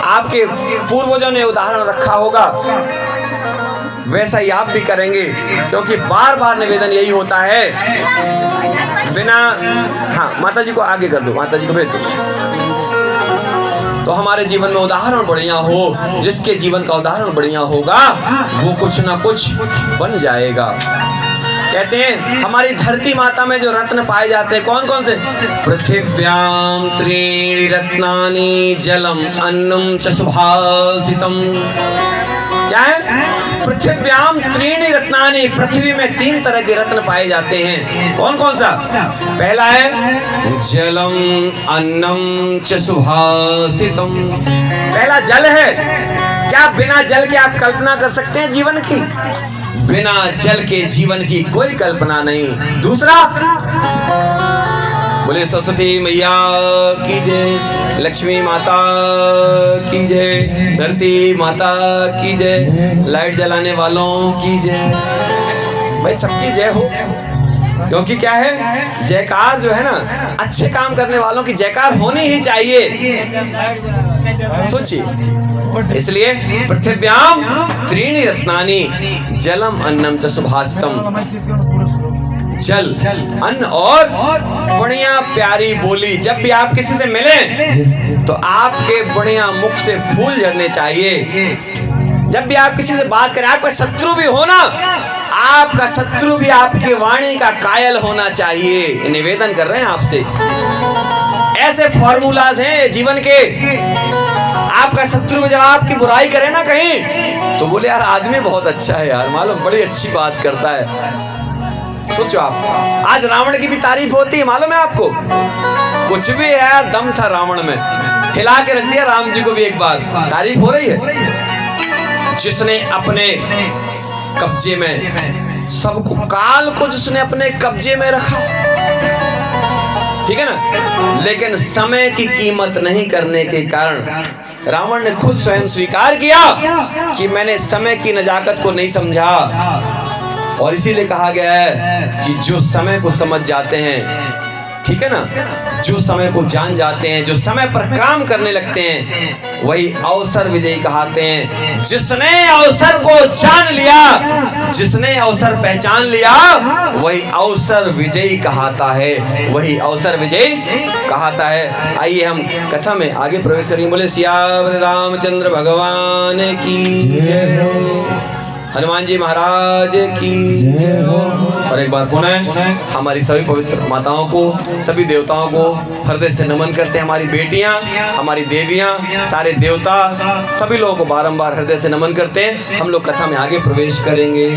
आपके पूर्वजों ने उदाहरण रखा होगा वैसा ही आप भी करेंगे, क्योंकि बार बार निवेदन यही होता है बिना, हाँ माता जी को आगे कर दो, माता जी को भेज दो। तो हमारे जीवन में उदाहरण बढ़िया हो, जिसके जीवन का उदाहरण बढ़िया होगा वो कुछ ना कुछ बन जाएगा। कहते हैं हमारी धरती माता में जो रत्न पाए जाते हैं कौन कौन से, पृथिव्याम त्रीणि रत्नानि जलम अन्नम च सुभाषितम। क्या है, पृथिव्याम त्रीणि रत्नानि, पृथ्वी में 3 तरह के रत्न पाए जाते हैं। कौन कौन सा, पहला है जलम अन्नम च सुभाषितम। पहला जल है। क्या बिना जल के आप कल्पना कर सकते हैं जीवन की, बिना जल के जीवन की कोई कल्पना नहीं। दूसरा, बोले सरस्वती मैया की जय, लक्ष्मी माता की जय, धरती माता की जय, लाइट जलाने वालों की जय, भाई सबकी जय हो। क्योंकि क्या है, जयकार जो है ना, अच्छे काम करने वालों की जयकार होनी ही चाहिए। सोचिए, इसलिए पृथिव्याम त्रीणि रत्नानि जलम अन्नम च सुभाषितम। जल, अन्न और बढ़िया प्यारी बोली। जब भी आप किसी से मिलें तो आपके बढ़िया मुख से फूल झड़ने चाहिए। जब भी आप किसी से बात करें, आपका शत्रु भी हो ना, आपका शत्रु भी आपकी वाणी का कायल होना चाहिए। निवेदन कर रहे हैं आपसे, ऐसे फॉर्मूलाज हैं जीवन के। आपका शत्रु जब आपकी बुराई करे ना कहीं, तो बोले यार आदमी बहुत अच्छा है यार, मालूम बड़ी अच्छी बात करता है। सोचो आप, आज रावण की भी तारीफ होती है, मालूम है आपको, कुछ भी है यार, दम था रावण में, हिला के रख दिया राम जी को भी। एक बार तारीफ हो रही है, जिसने अपने कब्जे में सबको, काल को जिसने अपने कब्जे में रखा, ठीक है ना, लेकिन समय की कीमत नहीं करने के कारण रावण ने खुद स्वयं स्वीकार किया कि मैंने समय की नजाकत को नहीं समझा। और इसीलिए कहा गया है कि जो समय को समझ जाते हैं, ठीक है ना, जो समय को जान जाते हैं, जो समय पर काम करने लगते हैं, वही अवसर विजयी कहलाते हैं। जिसने अवसर को जान लिया, जिसने अवसर पहचान लिया, वही अवसर विजयी कहलाता है, वही अवसर विजयी कहलाता है। आइए हम कथा में आगे प्रवेश करेंगे। बोले सियावर रामचंद्र भगवान की जय, हनुमान जी महाराज की जय हो। और एक बार पुनः हमारी सभी पवित्र माताओं को, सभी देवताओं को हृदय से नमन करते हैं। हमारी बेटियां, हमारी देवियां, सारे देवता, सभी लोगों को बारंबार हृदय से नमन करते हैं। हम लोग कथा में आगे प्रवेश करेंगे।